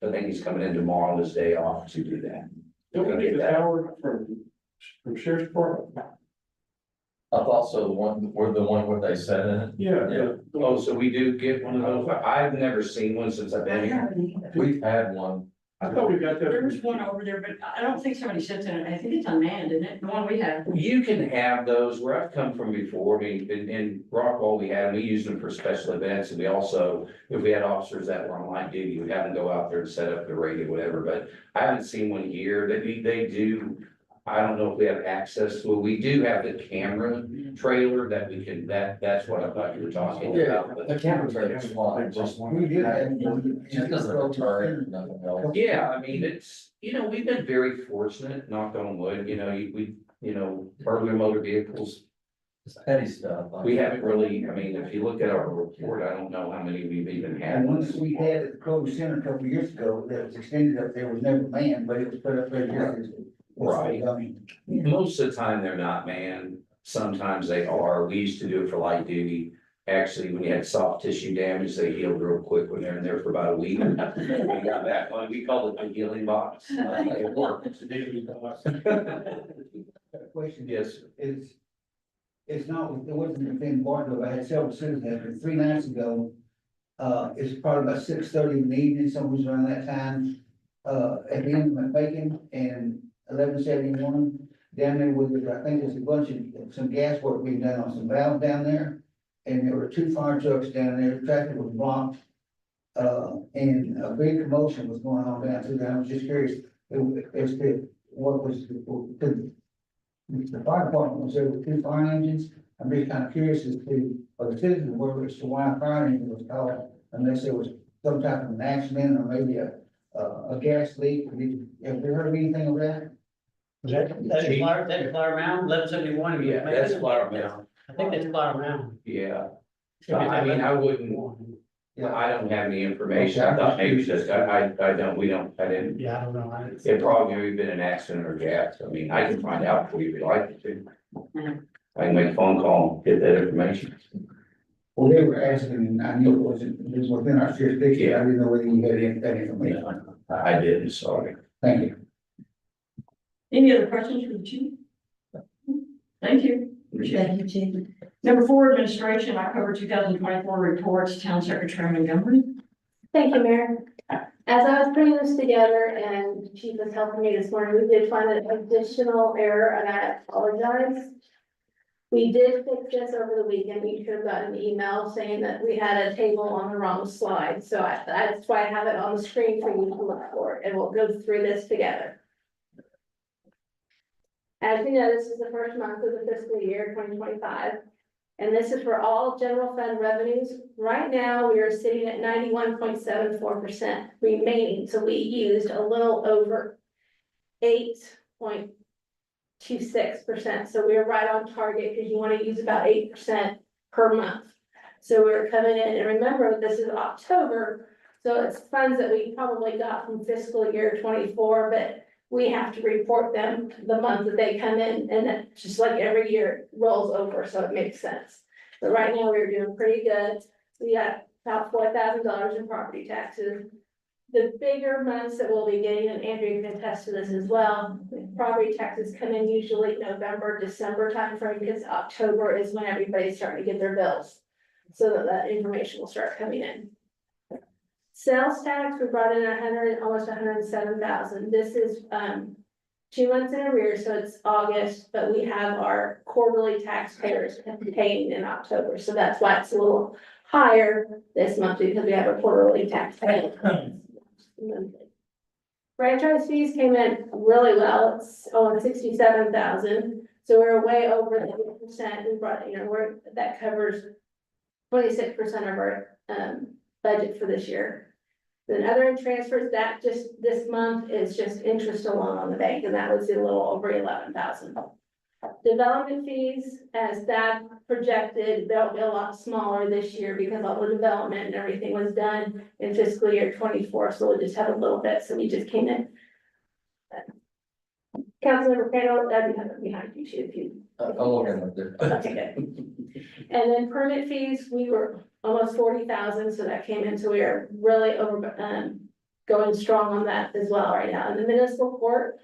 I think he's coming in tomorrow on his day off to do that.
Don't we get the tower from Sheriff's Department?
I thought so, we're the one where they said in it.
Yeah.
Oh, so we do get one of those, I've never seen one since I've been here.
We've had one.
I thought we got that.
There's one over there, but I don't think somebody sits in it. I think it's unmanned, isn't it? The one we have.
You can have those where I've come from before. I mean, in Rockwall, we used them for special events. And we also, if we had officers that were on light duty, we'd have them go out there and set up the radio, whatever. But I haven't seen one here. They do. I don't know if we have access to it. We do have the camera trailer that we can, that's what I thought you were talking about. but-
The camera trailer is fine, just doesn't return, nothing else.
Yeah, I mean, it's, we've been very fortunate, knock on wood, burglar motor vehicles.
It's petty stuff.
We haven't really, I mean, if you look at our report, I don't know how many we've even had.
And one that we had at the Kroger Center a couple of years ago, that was extended up there, was never manned, but it was put up there years ago.
Right.
I mean,
Most of the time, they're not manned. Sometimes they are. We used to do it for light duty. Actually, when you had soft tissue damage, they healed real quick when they're in there for about a week. We got that one. We called it the healing box. It worked.
Question
Yes,
it's not, it wasn't within Bartonville. I had several citizens, 3 nights ago. It's probably about 6:30 in the evening, somewhere around that time. At the end of Bacon and 1171, down there with, I think there's a bunch of, some gas work being done on some valves down there. And there were 2 fire trucks down there, traffic was blocked. And a big commotion was going on down through there. I was just curious, as to what was, the fire department was there with 2 fire engines. I'm just kind of curious as to, for the citizens, whether it's the why a fire engine was called, unless there was some type of an accident or maybe a gas leak. Have you heard of anything of that?
That's Flower Mound, 1171.
yeah, that's Flower Mound.
I think that's Flower Mound.
Yeah. I mean, I wouldn't, I don't have any information. I thought maybe just, I didn't.
Yeah, I don't know.
It probably maybe been an accident or gas. I mean, I can find out for you if you'd like me to. I can make a phone call, and get that information.
Well, they were asking, and I knew it was within our jurisdiction, I didn't know whether you had that information.
I did, sorry.
Thank you.
Any other questions for the chief? Thank you. Appreciate it.
Thank you, Chief.
Number 4, administration, October 2024 reports, Town Secretary Montgomery.
Thank you, Mayor. As I was putting this together and the chief was helping me this morning, we did find an additional error and I apologize. We did fix this over the weekend. We should have gotten an email saying that we had a table on the wrong slide. So that's why I have it on the screen for you to look for, and we'll go through this together. As you know, this is the first month of the fiscal year 2025. And this is for all general fund revenues. Right now, we are sitting at 91.74% remaining, so we used a little over 8.26%. So we're right on target because you want to use about 8% per month. So we're coming in, and remember, this is October, so it's funds that we probably got from fiscal year 24, but we have to report them the month that they come in, and it, just like every year, it rolls over, so it makes sense. But right now, we're doing pretty good. We got about $4,000 in property taxes. The bigger months that we'll be getting, and Andrew can attest to this as well, property taxes come in usually November, December timeframe, because October is when everybody's starting to get their bills. So that information will start coming in. Sales tax, we brought in almost 107,000. This is 2 months in arrears, so it's August, but we have our quarterly taxpayers paying in October, so that's why it's a little higher this month, because we have a quarterly tax payment. Franchise fees came in really well. It's only 67,000, so we're way over the 8%. We brought, that covers 26% of our budget for this year. Then other transfers, that just this month is just interest alone on the bank, and that was a little over 11,000. Development fees, as that projected, they'll be a lot smaller this year because all the development and everything was done in fiscal year 24, so we'll just have a little bit, so we just came in. Councilmember Crandall, that'd be behind you too, if you.
I'll look at it.
Okay, good. And then permit fees, we were almost 40,000, so that came in, so we are really over, going strong on that as well right now. And the municipal court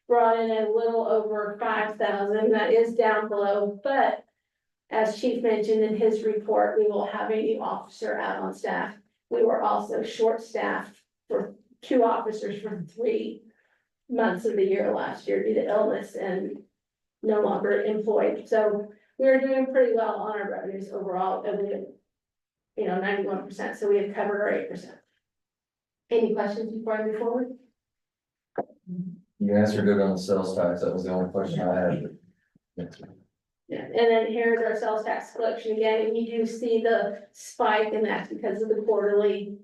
brought in a little over 5,000, that is down below, but as Chief mentioned in his report, we will have a new officer out on staff. We were also short-staffed for 2 officers for 3 months of the year last year due to illness and no longer employed. So we are doing pretty well on our revenues overall, and we, 91%, so we have covered our 8%. Any questions before I move forward?
You answered it on the sales tax, that was the only question I had.
Yeah, and then here's our sales tax collection again, and you do see the spike, and that's because of the quarterly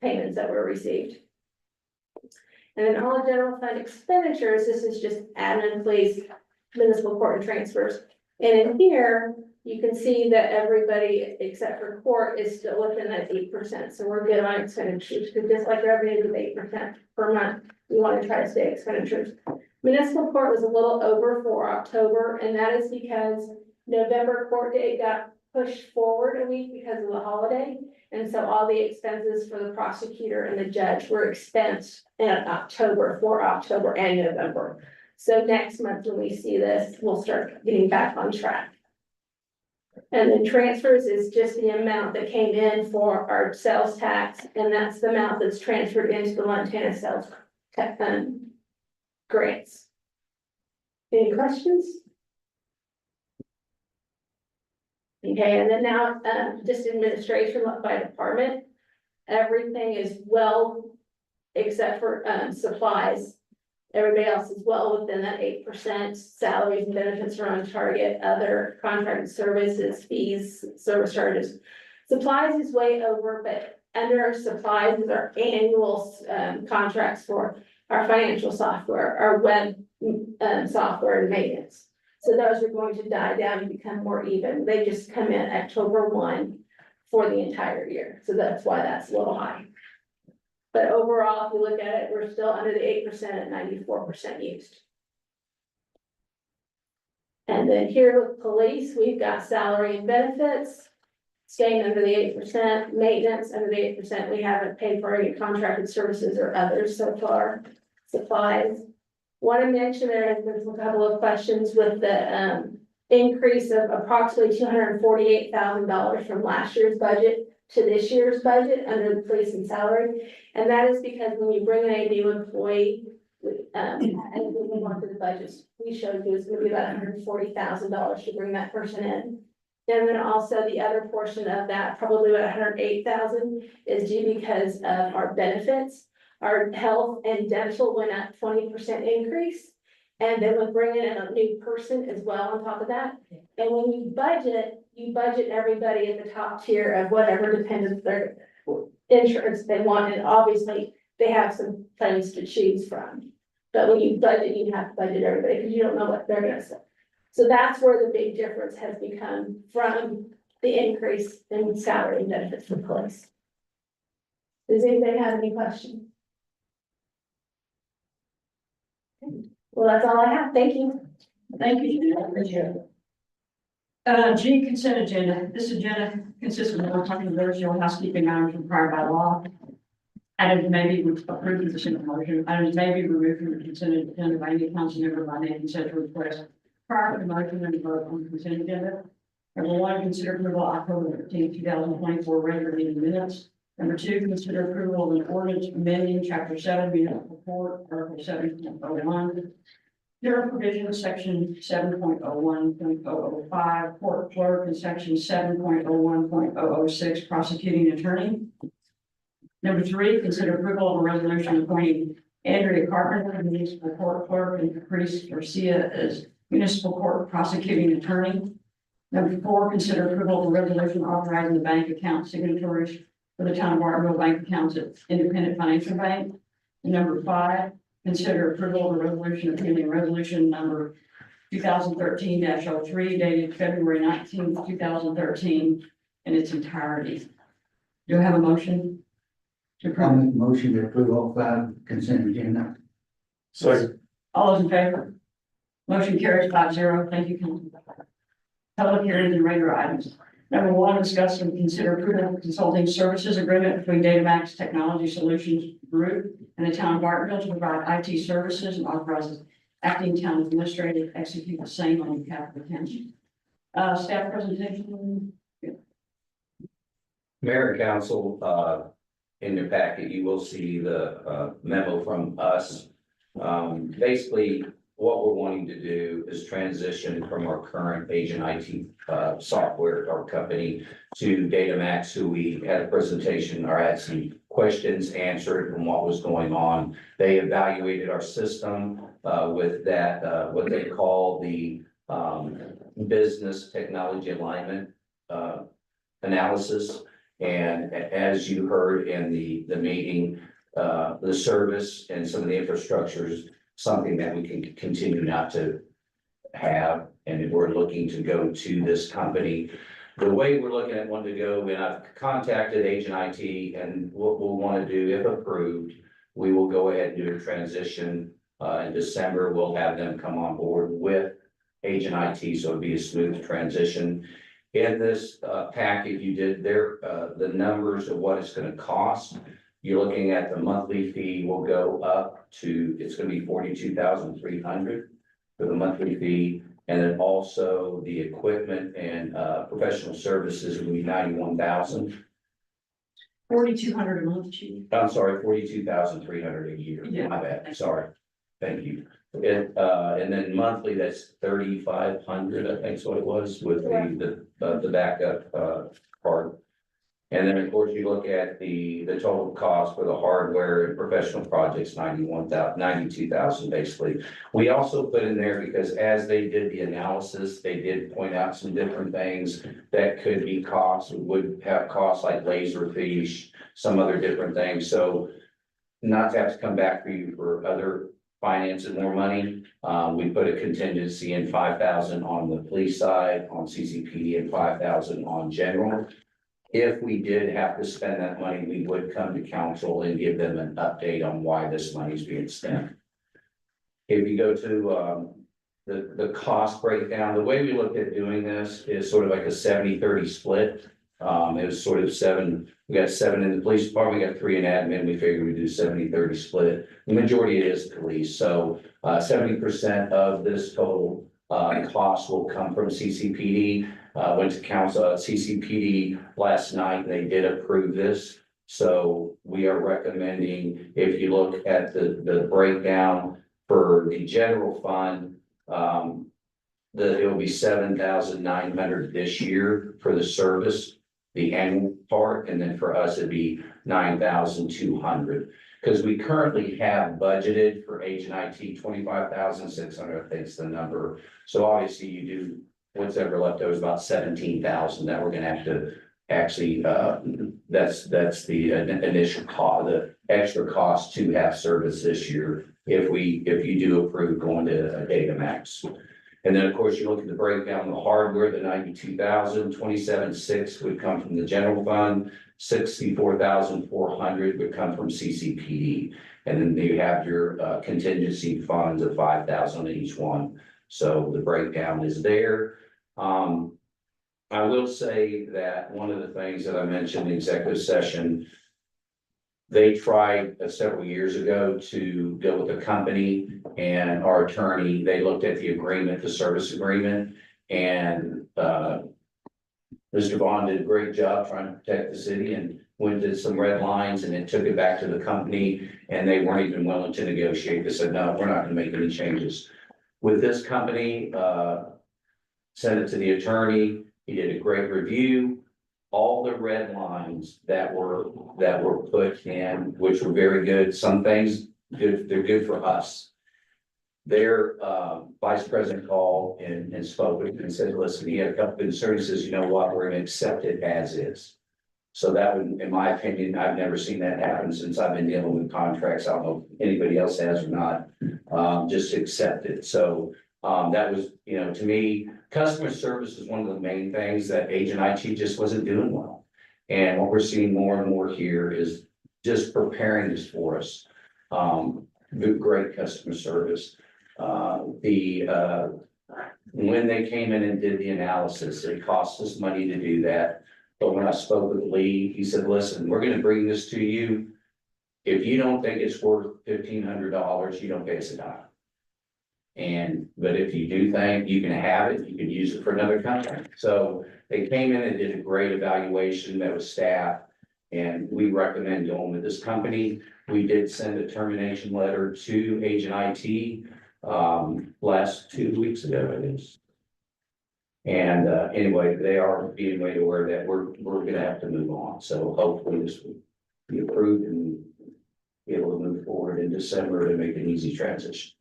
payments that were received. And then all general fund expenditures, this is just admin, police, municipal court and transfers. And in here, you can see that everybody except for court is still within that 8%. So we're good on expenditures, because just like revenue is 8% per month, we want to try to stay expenditures. Municipal court was a little over for October, and that is because November court date got pushed forward a week because of the holiday. And so all the expenses for the prosecutor and the judge were expensed in October for October and November. So next month, when we see this, we'll start getting back on track. And then transfers is just the amount that came in for our sales tax, and that's the amount that's transferred into the Montana sales tax grants. Any questions? Okay, and then now, just administration by department. Everything is well, except for supplies. Everybody else is well within that 8%. Salaries and benefits are on target. Other contracted services, fees, service charges. Supplies is way over, but under our supplies is our annual contracts for our financial software, our web software and maintenance. So those are going to die down and become more even. They just come in October 1 for the entire year. So that's why that's a little high. But overall, if you look at it, we're still under the 8% at 94% used. And then here with police, we've got salary and benefits staying under the 8%, maintenance under the 8%. We haven't paid for any contracted services or others so far. Supplies. Want to mention there has been a couple of questions with the increase of approximately $248,000 from last year's budget to this year's budget under the police and salary. And that is because when you bring in a new employee, and when we went through the budgets, we showed you it's gonna be about $140,000 to bring that person in. And then also the other portion of that, probably about $108,000, is due because of our benefits. Our health and dental went up 20% increase. And then we're bringing in a new person as well on top of that. And when you budget everybody at the top tier of whatever dependents their insurance they want, and obviously they have some plans to choose from. But when you budget, you have to budget everybody because you don't know what they're gonna say. So that's where the big difference has become from the increase in salary and benefits for police. Does anybody have any questions? Well, that's all I have. Thank you.
Thank you. Appreciate it. G, consent agenda. This agenda consists of no controversial housekeeping items required by law. Items may be approved with a single motion. Items may be removed from the consent agenda by any council member by name and such request prior to the motion and vote on the consent agenda. Number one, consider approval of October 13, 2024 regular meeting minutes. Number two, consider approval of an ordinance amending chapter 7, municipal court, article 7.01. There are provisions, section 7.01.005, court clerk, and section 7.01.006, prosecuting attorney. Number three, consider approval of a resolution appointing Andrea Carpenter, municipal court clerk, and Caprice Garcia as municipal court prosecuting attorney. Number four, consider approval of a resolution authorizing the bank account signatories for the town of Bartonville bank accounts at Independent Financial Bank. And number five, consider approval of a resolution approving resolution number 2013-03 dated February 19th, 2013 in its entirety. Do I have a motion? To
I'll
approve?
make a motion to approve all five consent agenda.
Second.
All those in favor? Motion carries 5-0. Thank you, Councilman. Public hearings and regular items. Number one, discuss and consider approval of consulting services agreement between Datamax Technology Solutions Group and the town of Bartonville to provide IT services and authorizes acting town administrator to execute the same on behalf of the county. Staff presentation.
Mayor and council, in your packet, you will see the memo from us. Basically, what we're wanting to do is transition from our current agent IT software, our company, to Datamax, who we had a presentation or had some questions answered from what was going on. They evaluated our system with that, what they call the business technology alignment analysis. And as you heard in the meeting, the service and some of the infrastructure is something that we can continue not to have. And we're looking to go to this company. The way we're looking at wanting to go, and I've contacted Agent IT, and what we'll want to do, if approved, we will go ahead and do a transition. In December, we'll have them come on board with Agent IT, so it'll be a smooth transition. In this packet, you did there, the numbers of what it's going to cost. You're looking at the monthly fee will go up to, it's going to be $42,300 for the monthly fee. And then also the equipment and professional services will be $91,000.
4,200 a month, chief.
I'm sorry, $42,300 a year.
Yeah.
My bad. Sorry. Thank you. And then monthly, that's $3,500, I think is what it was with the backup part. And then, of course, you look at the total cost for the hardware and professional projects, $92,000 basically. We also put in there, because as they did the analysis, they did point out some different things that could be costs, would have costs like laser fees, some other different things. So not to have to come back for you for other finance and more money. We put a contingency in $5,000 on the police side, on CCPD, and $5,000 on general. If we did have to spend that money, we would come to council and give them an update on why this money is being spent. If you go to the cost breakdown, the way we looked at doing this is sort of like a 70-30 split. It was sort of we got 7 in the police department, we got 3 in admin, we figured we'd do 70-30 split. The majority it is police, so 70% of this total cost will come from CCPD. Went to council, CCPD last night, they did approve this. So we are recommending, if you look at the breakdown for the general fund, it will be 7,900 this year for the service, the annual part, and then for us, it'd be 9,200. Because we currently have budgeted for agent IT 25,600, I think is the number. So obviously you do, what's ever left over is about 17,000 that we're gonna have to actually, that's the initial cost, the extra cost to have service this year. If you do approve going to a Datamax. And then, of course, you look at the breakdown, the hardware, the 92,000, 27,600 would come from the general fund, 64,400 would come from CCPD. And then you have your contingency funds of 5,000 each one. So the breakdown is there. I will say that one of the things that I mentioned in the executive session, they tried several years ago to go with a company, and our attorney, they looked at the agreement, the service agreement, and Mr. Vaughn did a great job trying to protect the city and went to some red lines, and it took it back to the company, and they weren't even willing to negotiate. They said, no, we're not gonna make any changes. With this company, sent it to the attorney, he did a great review. All the red lines that were put in, which were very good, some things good, they're good for us. Their vice president called and spoke with him and said, listen, he had a couple of concerns, he says, you know what, we're gonna accept it as is. So that would, in my opinion, I've never seen that happen since I've been dealing with contracts. I don't know if anybody else has or not, just accept it. So that was, to me, customer service is one of the main things that agent IT just wasn't doing well. And what we're seeing more and more here is just preparing this for us. Great customer service. When they came in and did the analysis, it cost us money to do that. But when I spoke with Lee, he said, listen, we're gonna bring this to you. If you don't think it's worth $1,500, you don't pay us a dime. But if you do think you can have it, you can use it for another company. So they came in and did a great evaluation, met with staff, and we recommend going with this company. We did send a termination letter to agent IT last 2 weeks ago, I guess. And anyway, they are being made aware that we're gonna have to move on. So hopefully this will be approved and be able to move forward in December to make an easy transition.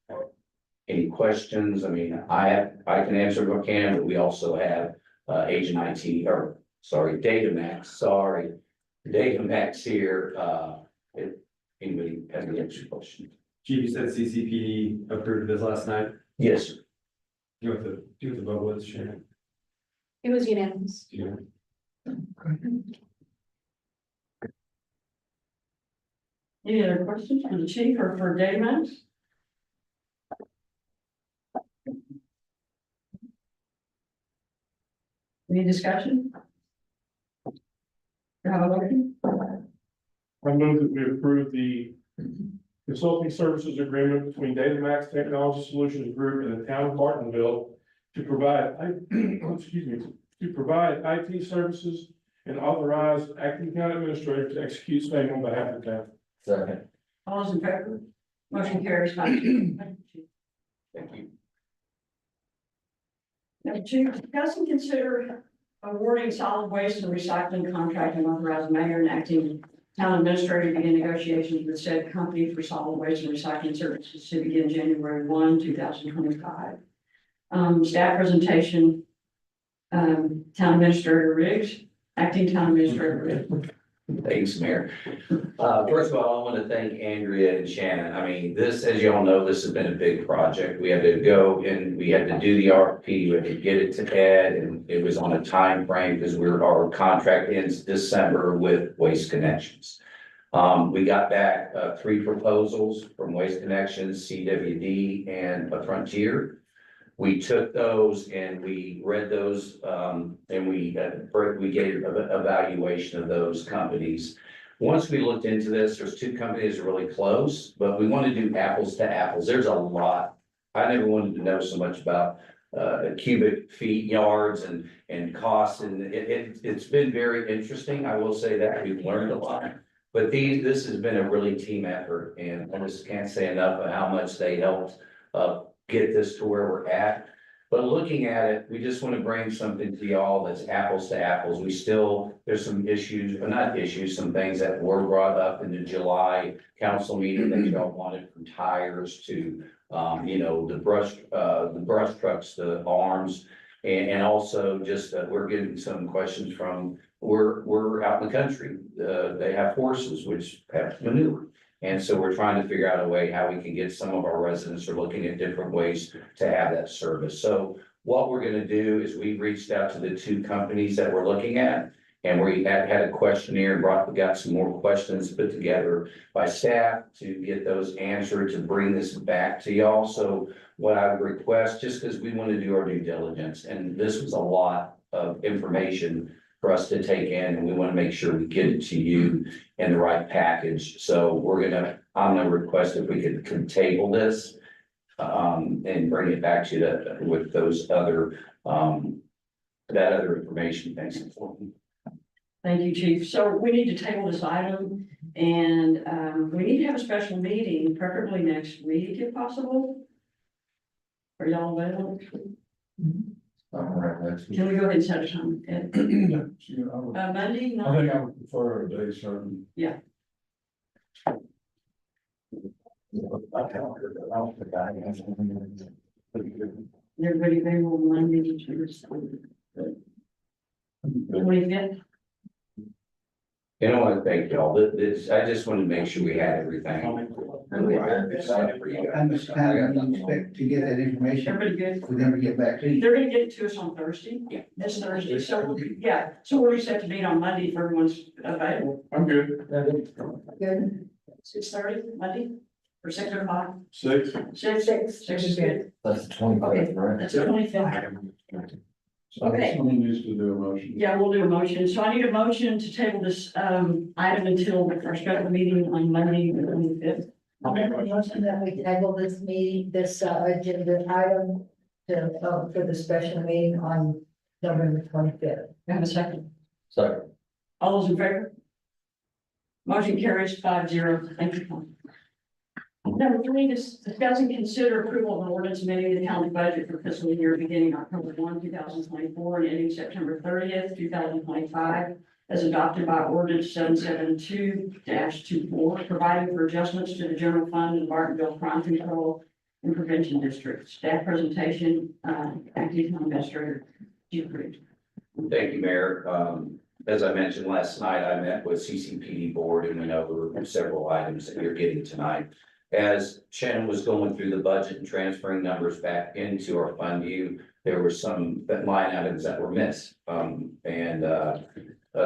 Any questions? I mean, I can answer if I can, but we also have agent IT, or sorry, Datamax here. If anybody has any extra questions.
Chief, you said CCPD approved this last night.
Yes, sir.
Do you what the vote was, Shannon?
It was unanimous.
Do you know?
Any other questions for the chief or for Datamax? Any discussion? Do you have a motion?
I move that we approve the consulting services agreement between Datamax Technology Solutions Group and the town of Bartonville to provide, to provide IT services and authorize acting county administrator to execute same on behalf of the town.
Second.
All those in favor? Motion carries 5-2.
Thank you.
Number 2, discuss and consider awarding solid waste and recycling contract and authorize mayor and acting town administrator to begin negotiations with said company for solid waste and recycling services to begin January 1, 2025. Staff presentation, town administrator Riggs, acting town administrator Riggs.
Thanks, Mayor. First of all, I want to thank Andrea and Shannon. I mean, this, as you all know, this has been a big project. We had to go and we had to do the RFP, we had to get it to Ed, and it was on a time frame because our contract ends December with Waste Connections. We got back 3 proposals from Waste Connections, CWD, and a Frontier. We took those and we read those, and we gave an evaluation of those companies. Once we looked into this, there's two companies really close, but we want to do apples to apples. There's a lot. I never wanted to know so much about cubic feet, yards and costs, and it's been very interesting. I will say that we've learned a lot. But this has been a really team effort, and I just can't say enough of how much they helped get this to where we're at. But looking at it, we just want to bring something to y'all that's apples to apples. There's some issues, or not issues, some things that were brought up in the July council meeting that y'all wanted, from tires to, the brush trucks, the arms. And also just, we're getting some questions from, we're out in the country, they have horses which have manure. And so we're trying to figure out a way how we can get some of our residents are looking at different ways to have that service. So what we're gonna do is we reached out to the two companies that we're looking at. And we had a questionnaire, got some more questions put together by staff to get those answered, to bring this back to y'all. So what I would request, just because we want to do our due diligence, and this was a lot of information for us to take in, and we want to make sure we get it to you in the right package. So I'm gonna request if we could table this and bring it back to you with those other, that other information. Thanks.
Thank you, Chief. So we need to table this item, and we need to have a special meeting, preferably next week if possible. Are y'all available?
All right, next week.
Can we go ahead and set a time? Ed? Monday?
I think I would prefer a day certain.
Everybody available Monday, Tuesday? 25th?
You know what, thank y'all, I just wanted to make sure we had everything.
How much time do you expect to get that information?
Everybody good?
We never get back to you.
They're gonna get it to us on Thursday. Yeah. This Thursday, so, yeah, so we'll just have to meet on Monday if everyone's available.
I'm good.
Good. 6:30, Monday, or 6 or 5?
6.
6 is good.
That's the 25th, right?
That's the 25th.
So
Okay.
someone needs to do a motion.
Yeah, we'll do a motion. So I need a motion to table this, item until our special meeting on Monday, the 25th.
I'll make a motion that we table this meeting, this agenda item to, for the special meeting on November 25th.
Have a second.
Second.
All those in favor? Motion carries 5-0. Thank you. Number 3, discuss and consider approval of an ordinance amending the county budget for fiscal year beginning October 1, 2024 and ending September 30th, 2025. As adopted by ordinance 772-24, providing for adjustments to the general fund and Bartonville Crime Control and Prevention District. Staff presentation, acting town administrator, Chief Reed.
Thank you, Mayor. As I mentioned last night, I met with CCPD board and went over several items that you're getting tonight. As Shannon was going through the budget and transferring numbers back into our fund view, there were some line items that were missed. A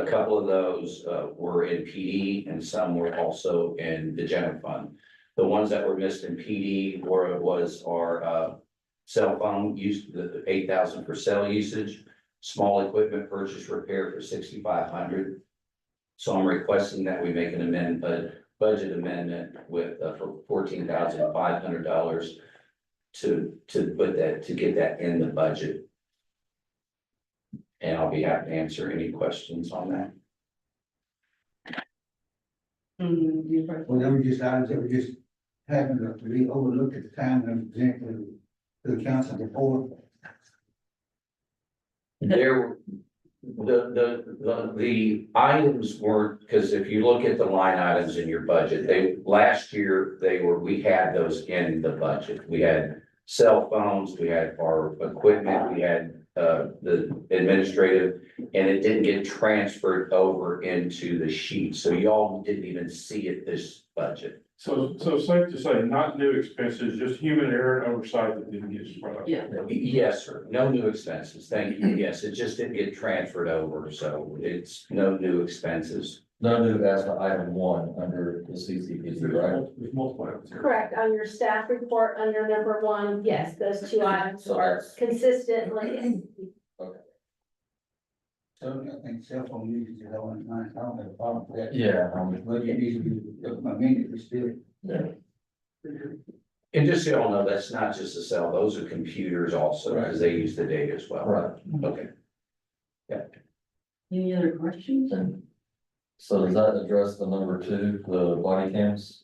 couple of those were in PD and some were also in the general fund. The ones that were missed in PD was our cell phone use, the 8,000 for cell usage, small equipment purchase repair for 6,500. So I'm requesting that we make an budget amendment with for $14,500 to get that in the budget. And I'll be happy to answer any questions on that.
Well, they were just items that were just having to be overlooked at the time and presented to the council before.
There, the items weren't, because if you look at the line items in your budget, last year, we had those in the budget. We had cell phones, we had our equipment, we had the administrative, and it didn't get transferred over into the sheet. So y'all didn't even see it this budget.
So safe to say, not new expenses, just human error and oversight that didn't get spread out.
Yeah.
Yes, sir. No new expenses. Thank you. Yes, it just didn't get transferred over. So it's no new expenses.
No new as to item one under the CCPC, right?
There's multiple items here.
Correct, on your staff report under number 1, yes, those 2 items
So
are
that's-
consistently.
So I think cell phone usage, I don't have a problem with that.
Yeah,
But it needs to be, I mean, it's still.
yeah.
And just so y'all know, that's not just a cell, those are computers also, because they use the data as well.
Right.
Okay.
Any other questions?
So does that address the number two, the body cams?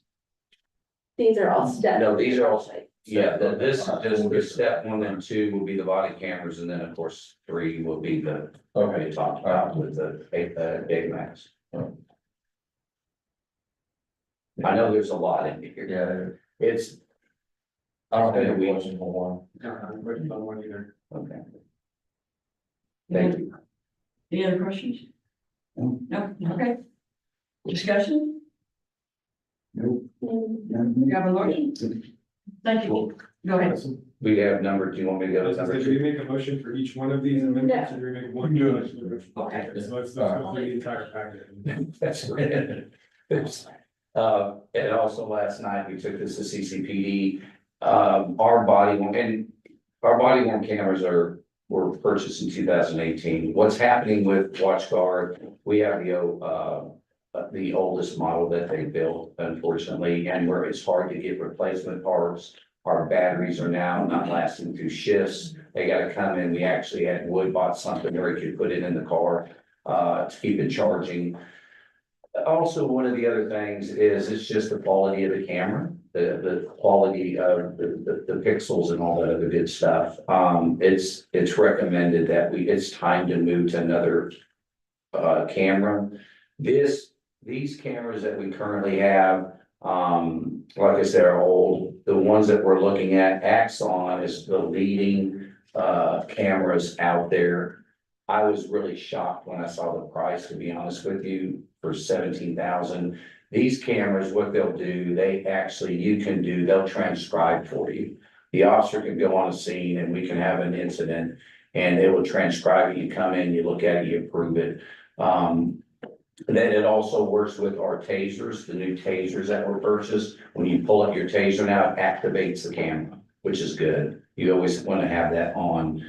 These are all steps.
No, these are all, yeah, this, just the step 1 and 2 will be the body cameras, and then of course 3 will be the, we talked about with the data max. I know there's a lot in here.
Yeah,
It's,
I don't have any question for one.
I'm waiting on one either.
okay. Thank you.
Any other questions? No, okay. Discussion,
Nope.
you have a motion? Thank you, go ahead.
We have number, do you want me to go to
So
number
do we
2?
make a motion for each one of these amendments, or do we make one motion?
Okay.
So let's go through the entire packet.
That's great. And also last night, we took this to CCPD, our body worn cameras were purchased in 2018. What's happening with WatchGuard, we have the oldest model that they built, unfortunately, and where it's hard to get replacement parts. Our batteries are now not lasting through shifts. They gotta come in. We actually had Wood bought something where he could put it in the car, to keep it charging. Also, one of the other things is it's just the quality of the camera, the quality of the pixels and all that other good stuff. It's recommended that it's time to move to another camera. These cameras that we currently have, like I said, are old. The ones that we're looking at, Axon is the leading cameras out there. I was really shocked when I saw the price, to be honest with you, for 17,000. These cameras, what they'll do, they'll transcribe for you. The officer can go on a scene and we can have an incident and it will transcribe it. You come in, you look at it, you approve it. Then it also works with our tasers, the new tasers that were purchased. When you pull up your taser now, it activates the camera, which is good. You always want to have that on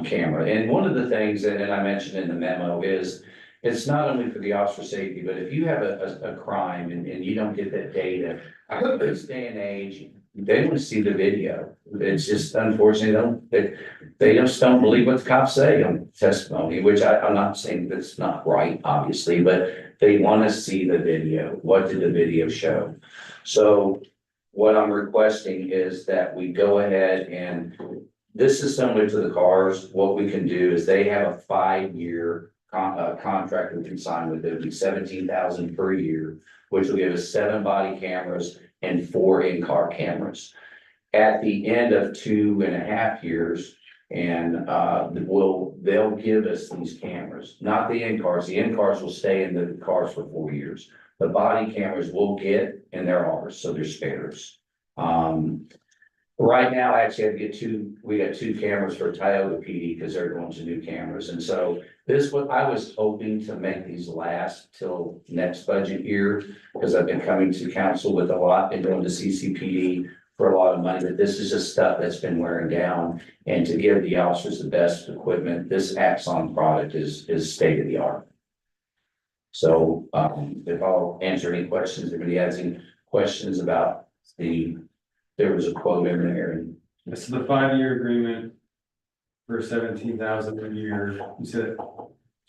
camera. And one of the things that, and I mentioned in the memo, is it's not only for the officer safety, but if you have a crime and you don't get that data, this day and age, they want to see the video. It's just unfortunately, they just don't believe what the cops say on testimony, which I'm not saying that's not right, obviously, but they want to see the video. What did the video show? So what I'm requesting is that we go ahead, and this is similar to the cars. What we can do is they have a 5-year contract we can sign with them, 17,000 per year, which will give us 7 body cameras and 4 in-car cameras. At the end of 2.5 years, and they'll give us these cameras, not the in-cars. The in-cars will stay in the cars for 4 years. The body cameras we'll get, and they're ours, so they're spares. Right now, I actually have to get we got 2 cameras for Tioga PD because they're going to new cameras. And so I was hoping to make these last till next budget year, because I've been coming to council with a lot and going to CCPD for a lot of money, but this is just stuff that's been wearing down. And to give the officers the best equipment, this Axon product is state of the art. So, if I'll answer any questions, if anybody has any questions about there was a quote in there, and
This is the 5-year agreement for 17,000 a year. You said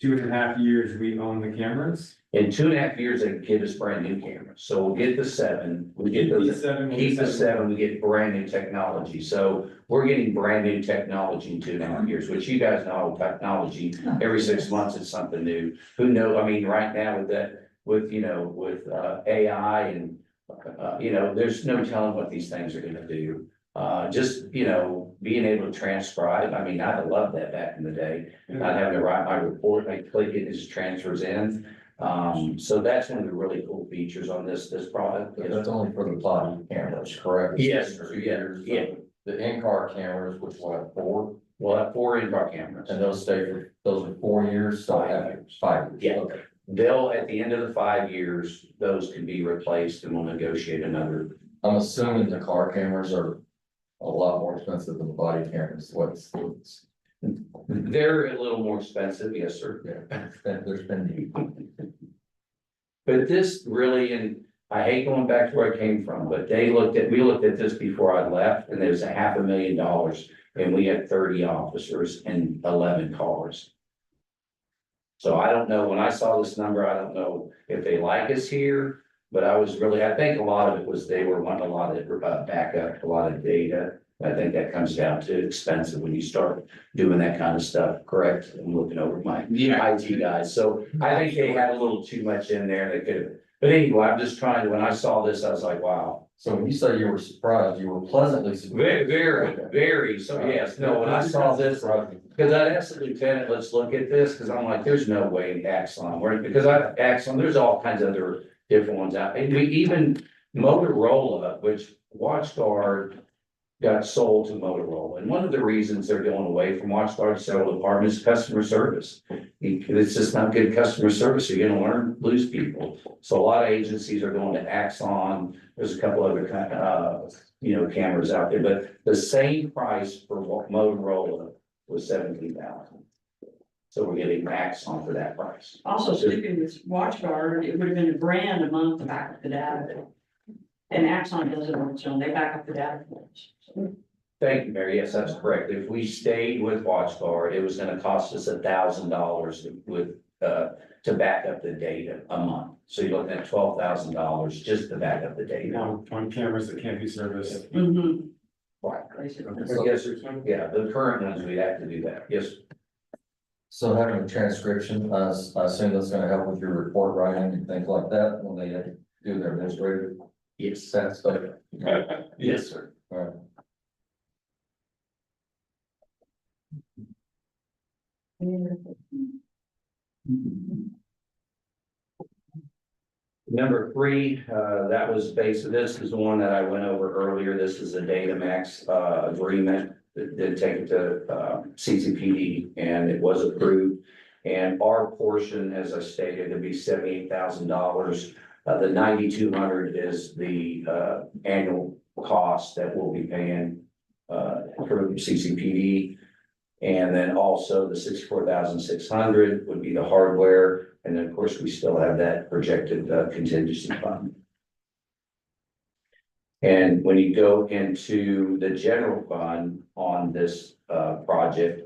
2.5 years, we own the cameras.
in 2.5 years, they give us brand new cameras. So we'll get the 7, we get
Keep the
those,
7, we'll
keep
get
the 7, we get brand new technology. So we're getting brand new technology in 2.5 years, which you guys know, technology, every 6 months it's something new. Who knows? I mean, right now with AI and, there's no telling what these things are gonna do. Just, being able to transcribe, I mean, I'd have loved that back in the day, not having to write my report, I click it, it just transfers in. So that's one of the really cool features on this product.
But that's only for the body cameras, correct?
Yes,
For 2
yeah,
years.
yeah.
The in-car cameras, which will have 4,
We'll have 4 in-car cameras.
and those are 4 years, so I have 5 years.
Yeah.
Okay.
they'll, at the end of the 5 years, those can be replaced and we'll negotiate another.
I'm assuming the car cameras are a lot more expensive than the body cameras, what's,
They're a little more expensive, yes, sir.
yeah, they're spending.
But this really, and I hate going back to where I came from, but we looked at this before I left, and there's $500,000, and we had 30 officers and 11 cars. So I don't know, when I saw this number, I don't know if they like us here, but I think a lot of it was they were wanting a lot of backup, a lot of data. I think that comes down to expensive when you start doing that kind of stuff, correct? I'm looking over my IT guys, so I think they had a little too much in there that could, but anyway, I'm just trying to, when I saw this, I was like, wow.
So when you say you were surprised, you were pleasantly surprised.
Very, so yes, no, when I saw this, because I asked the lieutenant, let's look at this, because I'm like, there's no way Axon, Axon, there's all kinds of other different ones out, and even Motorola, which WatchGuard got sold to Motorola, and one of the reasons they're going away from WatchGuard several departments is customer service. It's just not good customer service, you're gonna lose people. So a lot of agencies are going to Axon, there's a couple other kind of, cameras out there, but the same price for Motorola was $17,000. So we're getting Axon for that price.
Also, speaking with WatchGuard, it would have been a grand a month to back up the data. And Axon does it on its own, they back up the data for us.
Thank you, Mary. Yes, that's correct. If we stayed with WatchGuard, it was gonna cost us $1,000 with, to back up the data a month. So you're looking at $12,000 just to back up the data.
On cameras that can't be serviced.
Mm-hmm.
Right.
Basically.
Yes, sir. Yeah, the current ones, we have to do that. Yes.
So having a transcription, I assume that's gonna help with your report writing and things like that when they do their administrative.
Yes.
That's stuff.
Yes, sir.
All right.
Number 3, that was this is the one that I went over earlier. This is a Datamax agreement that did take it to CCPD and it was approved. And our portion, as I stated, would be $78,000. The $9,200 is the annual cost that we'll be paying for CCPD. And then also the $64,600 would be the hardware. And then, of course, we still have that projected contingency fund. And when you go into the general fund on this project,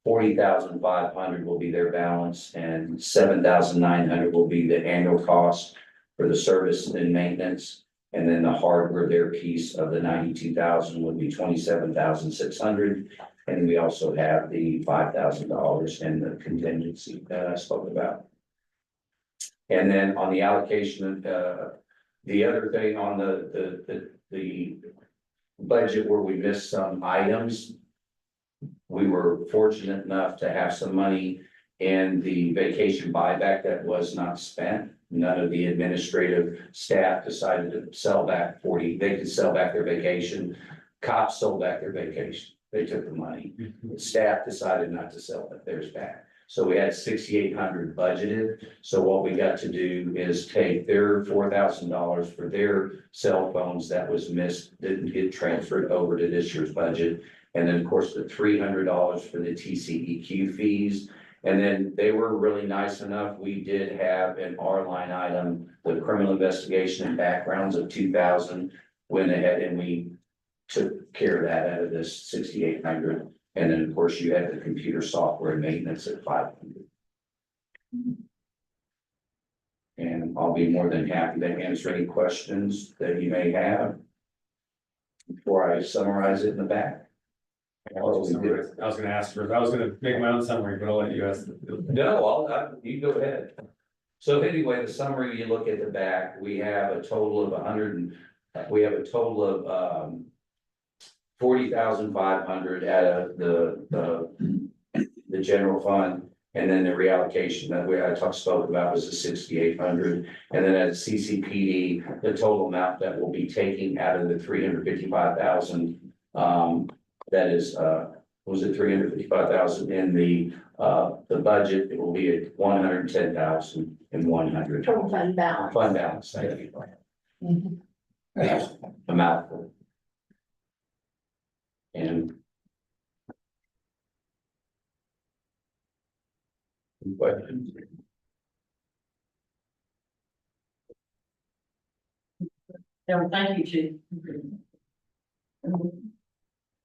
$40,500 will be their balance and $7,900 will be the annual cost for the service and maintenance. And then the hardware, their piece of the $92,000 would be $27,600. And we also have the $5,000 in the contingency that I spoke about. And then on the allocation, the other thing on the budget where we missed some items, we were fortunate enough to have some money in the vacation buyback that was not spent. None of the administrative staff decided to sell back they could sell back their vacation. Cops sold back their vacation. They took the money. The staff decided not to sell theirs back. So we had $6,800 budgeted. So what we got to do is take their $4,000 for their cell phones that was missed, didn't get transferred over to this year's budget. And then, of course, the $300 for the TCEQ fees. And then they were really nice enough. We did have in our line item, the criminal investigation and backgrounds of $2,000. Went ahead and we took care of that out of this $6,800. And then, of course, you had the computer software and maintenance at $500. And I'll be more than happy to answer any questions that you may have before I summarize it in the back.
I was gonna ask for, I was gonna make my own summary, but I'll let you ask.
No, you go ahead. So anyway, the summary, you look at the back, we have a total of 40,500 out of the general fund. And then the reallocation that I spoke about was the 6,800. And then at CCPD, the total amount that we'll be taking out of the 355,000, that is was it 355,000 in the budget, it will be at 110,100.
Total fund balance.
Fund balance, thank you. A mouthful. And. Questions?
Yeah, thank you, Chief.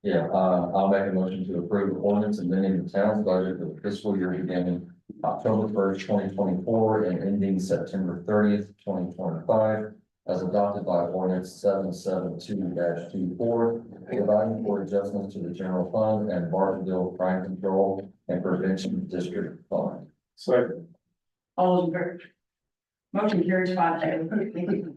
Yeah, I'll make a motion to approve the ordinance amending the town's budget for the fiscal year beginning October 1st, 2024, and ending September 30th, 2025, as adopted by ordinance 772-24, providing for adjustments to the general fund and Bartonville Crime Control and Prevention District Fund.
Second.
All those in favor? Motion carries 5-0.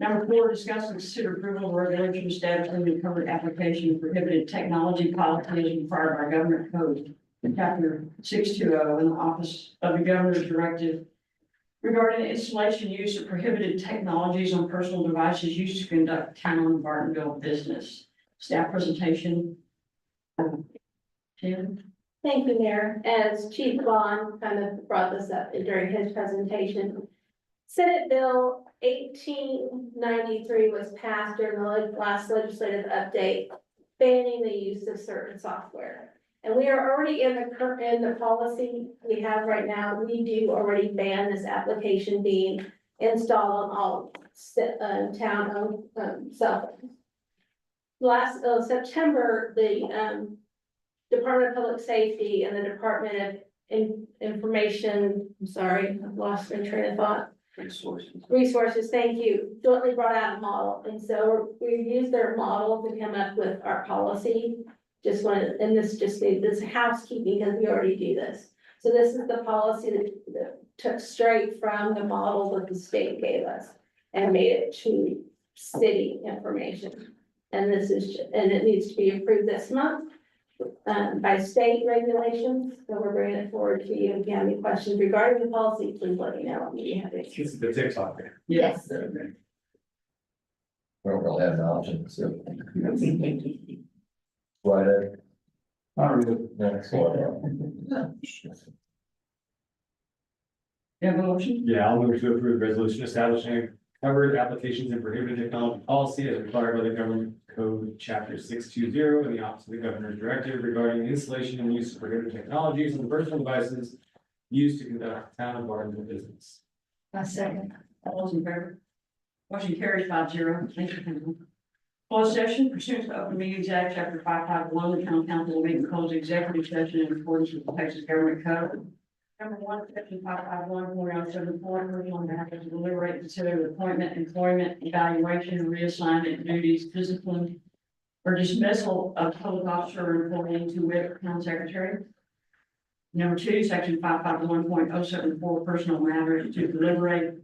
Number 4, discuss and consider approval of resolution establishing the covered application of prohibited technology policy as required by government code. Chapter 620 in the Office of the Governor's Directive regarding the installation use of prohibited technologies on personal devices used to conduct town Bartonville business. Staff presentation. Tim?
Thank you, Mayor. As Chief Vaughn kind of brought this up during his presentation, Senate Bill 1893 was passed during the last legislative update, banning the use of certain software. And we are already in the policy we have right now. We do already ban this application being installed on all town-owned cell phones. Last September, the Department of Public Safety and the Department of Information, I'm sorry, I've lost my train of thought. Resources, thank you, jointly brought out a model, and so we used their model to come up with our policy. Just wanted, and this housekeeping, because we already do this. So this is the policy that took straight from the model that the state gave us and made it to city information. And this is, and it needs to be approved this month by state regulations. So we're bringing it forward to you. If you have any questions regarding the policy, please let me know. You have it.
This is the TikTok.
Yes.
We don't really have an option, so. Right, Ed? Next slide.
You have a motion?
Yeah, I'll move to approve resolution establishing covered applications and prohibited technology policy as required by the government code chapter 620 in the Office of the Governor's Directive regarding the installation and use of prohibited technologies on personal devices used to conduct town of Bartonville business.
A second.
All those in favor? Motion carries 5-0. Thank you, Councilman. Closed session pursuant to the Open Meetings Act, Chapter 551, the town council will meet in closed executive session in accordance with the Texas Government Code. Number 1, Section 551.074, personal matters to deliberate, consider the appointment, employment, evaluation, reassignment, duties, discipline, or dismissal of public officer or employee to wit, town secretary. Number 2, Section 551.074, personal matters to deliberate,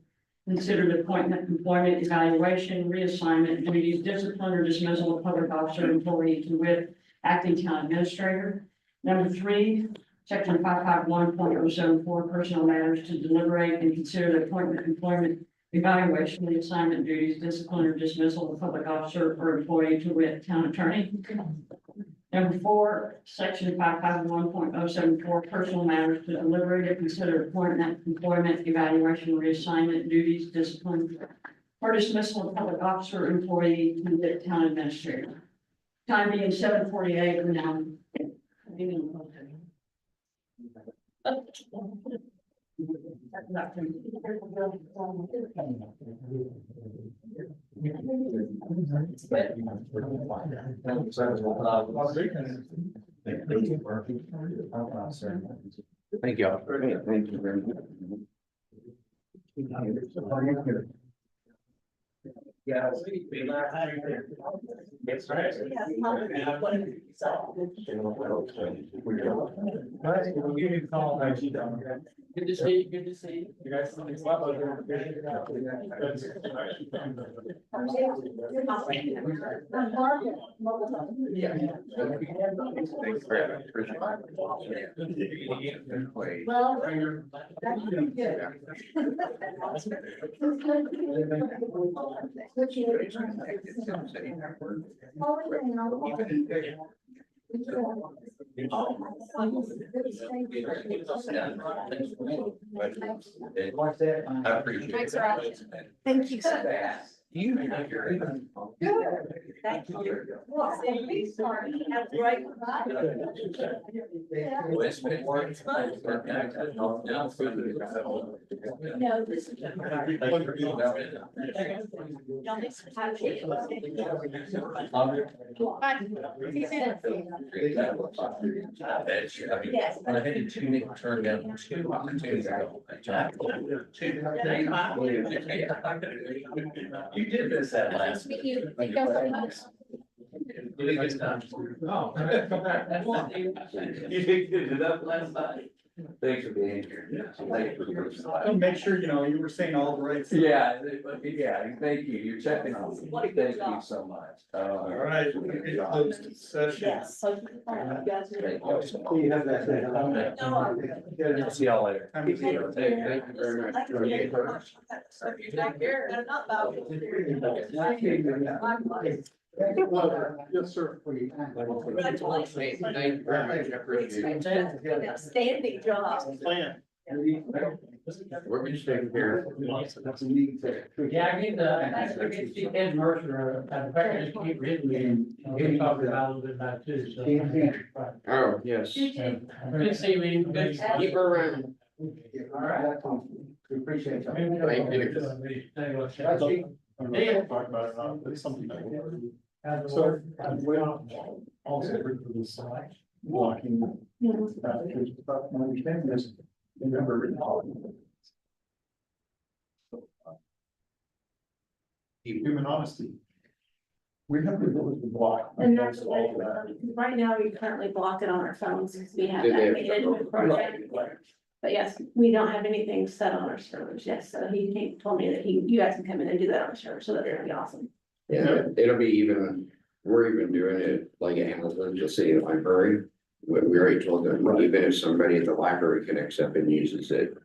consider the appointment, employment, evaluation, reassignment, duties, discipline, or dismissal of public officer or employee to wit, acting town administrator. Number 3, Section 551.074, personnel matters to deliberate and consider the appointment, employment, evaluation, reassignment, duties, discipline, or dismissal of public officer or employee to wit, town attorney. Number 4, Section 551.074, personal matters to deliberate and consider appointment, employment, evaluation, reassignment, duties, discipline, or dismissal of public officer or employee to wit, town administrator. Time being 7:48, we're now.
Thank you. Thank you very much. Yeah.
Good to see you, good to see you. You guys.
Thanks very much. Appreciate it.
Well, that's pretty good.
I appreciate
Thanks,
it.
Rob. Thank you so much.
You.
Thank you. Well, and we started, have a great night.
Well, it's been working.
No, this is.
Yes. I had a two-nickel turn down 2 opportunities ago. You did miss that last.
Thank you. Thank you so much.
Oh. You did good enough last night. Thanks for being here. Thank you for your time.
Make sure, you were saying all the right.
Yeah, thank you. You're checking on me. Thank you so much.
All right. Closed session.
Yes. So, you guys are-
You have that.
See y'all later.
Thank you.
Thank you very much.
Yes, sir.
Congratulations.
Thank you very much. I appreciate it.
Outstanding job.
We're just taking care of.
Yeah, I get the Ed Mercer, in fact, I just keep reading me and he talked about a little bit about it too, so.
Oh, yes.
Good seeing you, good.
Keep her around.
All right.
We appreciate it.
Thank you.
Talk about it, but it's something that we- So, we also agree for this blocking. About my understanding is, remember. Human honesty. We have the ability to block.
And that's
against all of that.
right now, we currently block it on our phones because we have
Did
that
they-
management program. But yes, we don't have anything set on our servers yet, so told me that you guys can come in and do that on our server, so that's gonna be awesome.
Yeah, it'll be even, we're even doing it like at Hamilton, just city library. We already told them, even if somebody at the library connects up and uses it.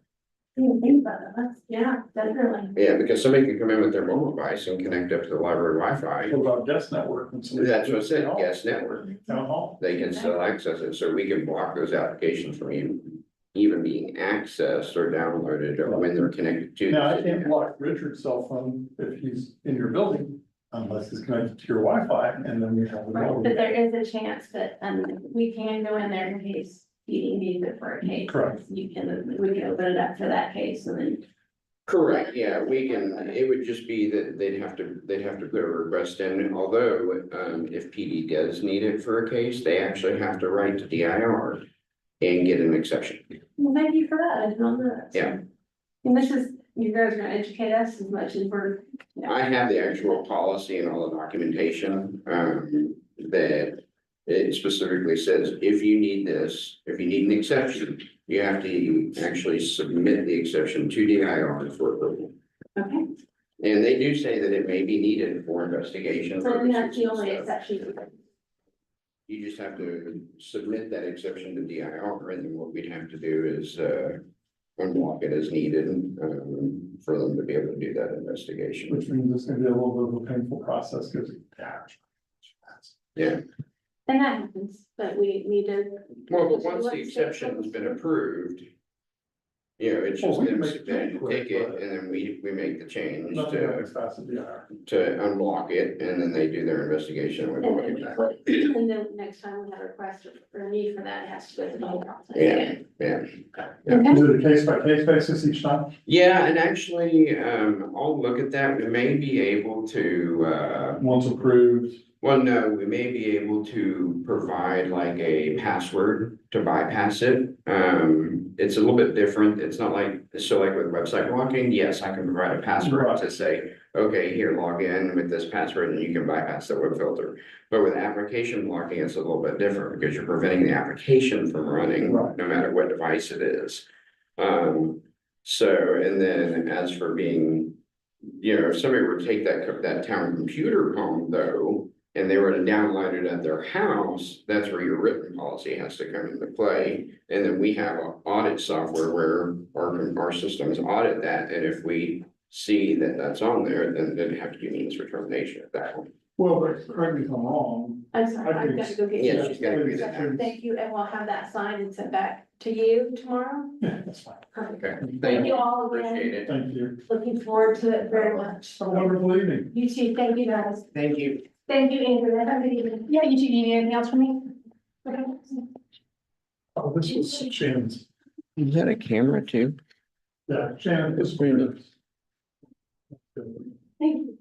I didn't think about that, yeah, definitely.
Yeah, because somebody can come in with their mobile device and connect up to the library Wi-Fi.
What about guest network?
That's what I said, guest network.
Town hall.
They can still access it, so we can block those applications from even being accessed or downloaded or when they're connected to.
Now, I
the city.
can't block Richard's cell phone if he's in your building, unless he's connected to your Wi-Fi, and then you have.
Right, but there is a chance that, we can go in there in case you need it for a case.
Correct.
We can open it up for that case and then.
Correct, yeah, we can, it would just be that they'd have to put a request in, although, if PD does need it for a case, they actually have to write to DIR. And get an exception.
Well, thank you for that, I didn't know that.
Yeah.
And this is, you guys are gonna educate us as much as we're.
I have the actual policy and all the documentation, that it specifically says, if you need this, if you need an exception, you have to actually submit the exception to DIR for approval.
Okay,
And they do say that it may be needed for investigation.
so then that's
purposes
the
and
only
stuff.
exception.
You just have to submit that exception to DIR, and then what we'd have to do is, unblock it as needed, for them to be able to do that investigation.
Which means it's gonna be a little bit of a painful process, because.
Yeah,
And that happens, but we need to.
well, but once the exception's been approved, you know, it's
Well,
just
we
them
make
submitting
it
the
quick,
ticket,
but-
and then we make the change
Nothing
to,
as fast as DR.
to unblock it, and then they do their investigation. and we block it back.
And then next time we have a request or a need for that, it has to go through the whole process.
Yeah, yeah.
Okay,
Is it a case by case basis each time?
Yeah, and actually, I'll look at that, we may be able to,
Once approved,
well, no, we may be able to provide like a password to bypass it. It's a little bit different. It's not like, so like with website blocking, yes, I can provide a password to say, okay, here, log in with this password and you can bypass the web filter. But with application blocking, it's a little bit different because you're preventing the application from running,
Right.
no matter what device it is. So, and then as for being, you know, if somebody were to take that town computer home though, and they were to download it at their house, that's where your written policy has to come into play. And then we have an audit software where our systems audit that, and if we see that that's on there, then it'd have to be means for termination at that point.
Well, but correct me if I'm wrong.
I'm sorry,
I
I've
think
got to go get.
yeah,
you.
she's gotta read it.
Thank you, and we'll have that signed and sent back to you tomorrow.
Yeah, that's fine.
Perfect.
Okay,
Thank you all
appreciate
again.
it.
Thank you.
Looking forward to it very much.
Have a wonderful evening.
You too. Thank you, guys.
Thank you.
Thank you, Andrew. Have a good evening. Yeah, you two need anything else from me? Okay.
Oh, this was Shannon's.
Is that a camera too?
Yeah, Shannon, this was.
Thank you.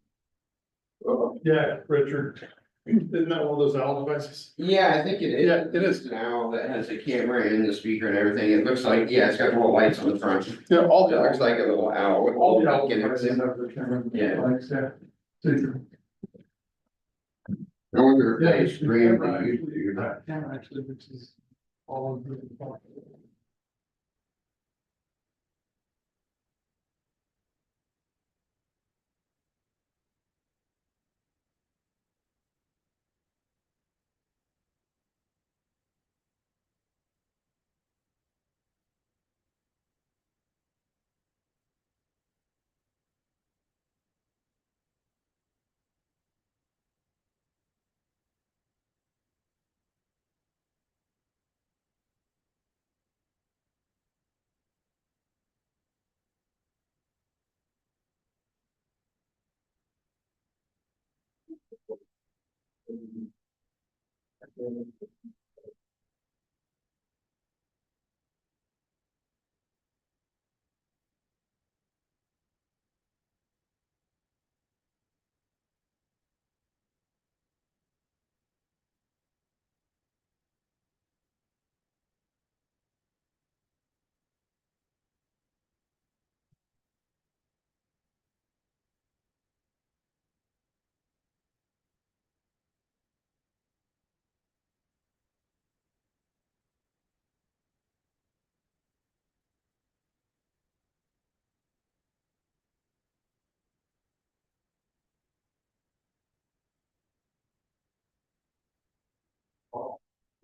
Yeah, Richard. Isn't that one of those owl devices?
Yeah, I think it is.
Yeah, it is.
Now that has a camera and the speaker and everything. It looks like, yeah, it's got little lights on the front. It
Yeah, all the
looks like a little owl. with a
all the
little
owl
beak in it.
devices have the camera.
Yeah.
Like, yeah.
I wonder if
Yeah,
they
it's the
stream
camera
the
actually,
YouTube.
that camera actually, which is all of the.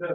Yeah.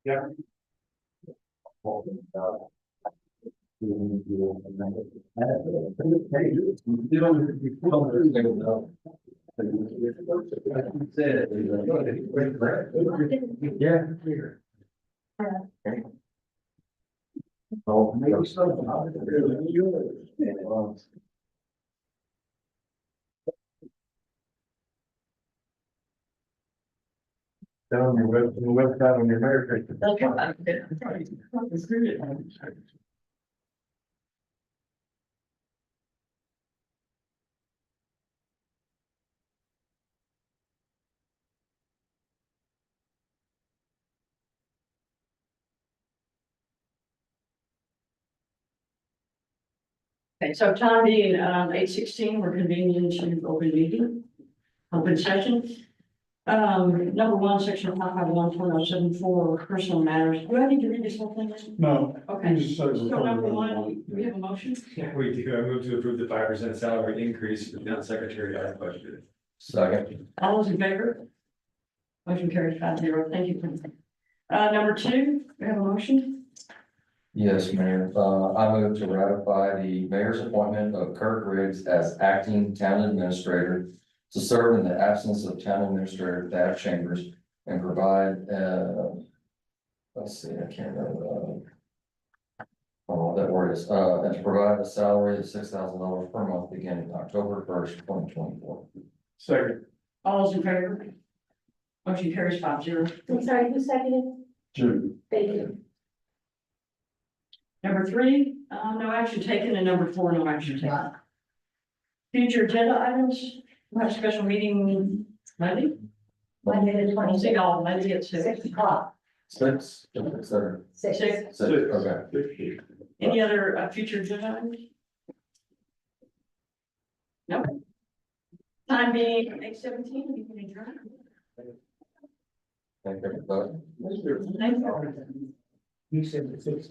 Yeah.
Down your website on your American.
Okay, so time being, 8:16, we're convening into open meeting, open session. Number one, section 551.074, personal matters. Do I need to read this whole thing?
No.
Okay,
Just
so
says-
number one, do we have a motion?
Yeah, we do. I move to approve the 5% salary increase for the town secretary as budgeted.
Second.
All those in favor? Motion carries 5-0. Thank you. Number two, we have a motion.
Yes, Mayor. I move to ratify the mayor's appointment of Kirk Riggs as acting town administrator to serve in the absence of town administrator Thad Chambers and provide, let's see, I can't remember, what that word is, and to provide a salary of $6,000 per month beginning October 1st, 2024.
Second.
All those in favor? Motion carries 5-0.
I'm sorry, who seconded?
Two.
Thank you.
Number three, no action taken, and number four, no action taken. Future agenda items, we have a special meeting Monday.
Monday the
We'll see
26th,
y'all Monday at 6.
6 o'clock,
6, 7,
6.
6.
okay.
Any other future agenda items? No. Time being 8:17, you can adjourn.
Thank you, everybody.
Thank you.
You said the six.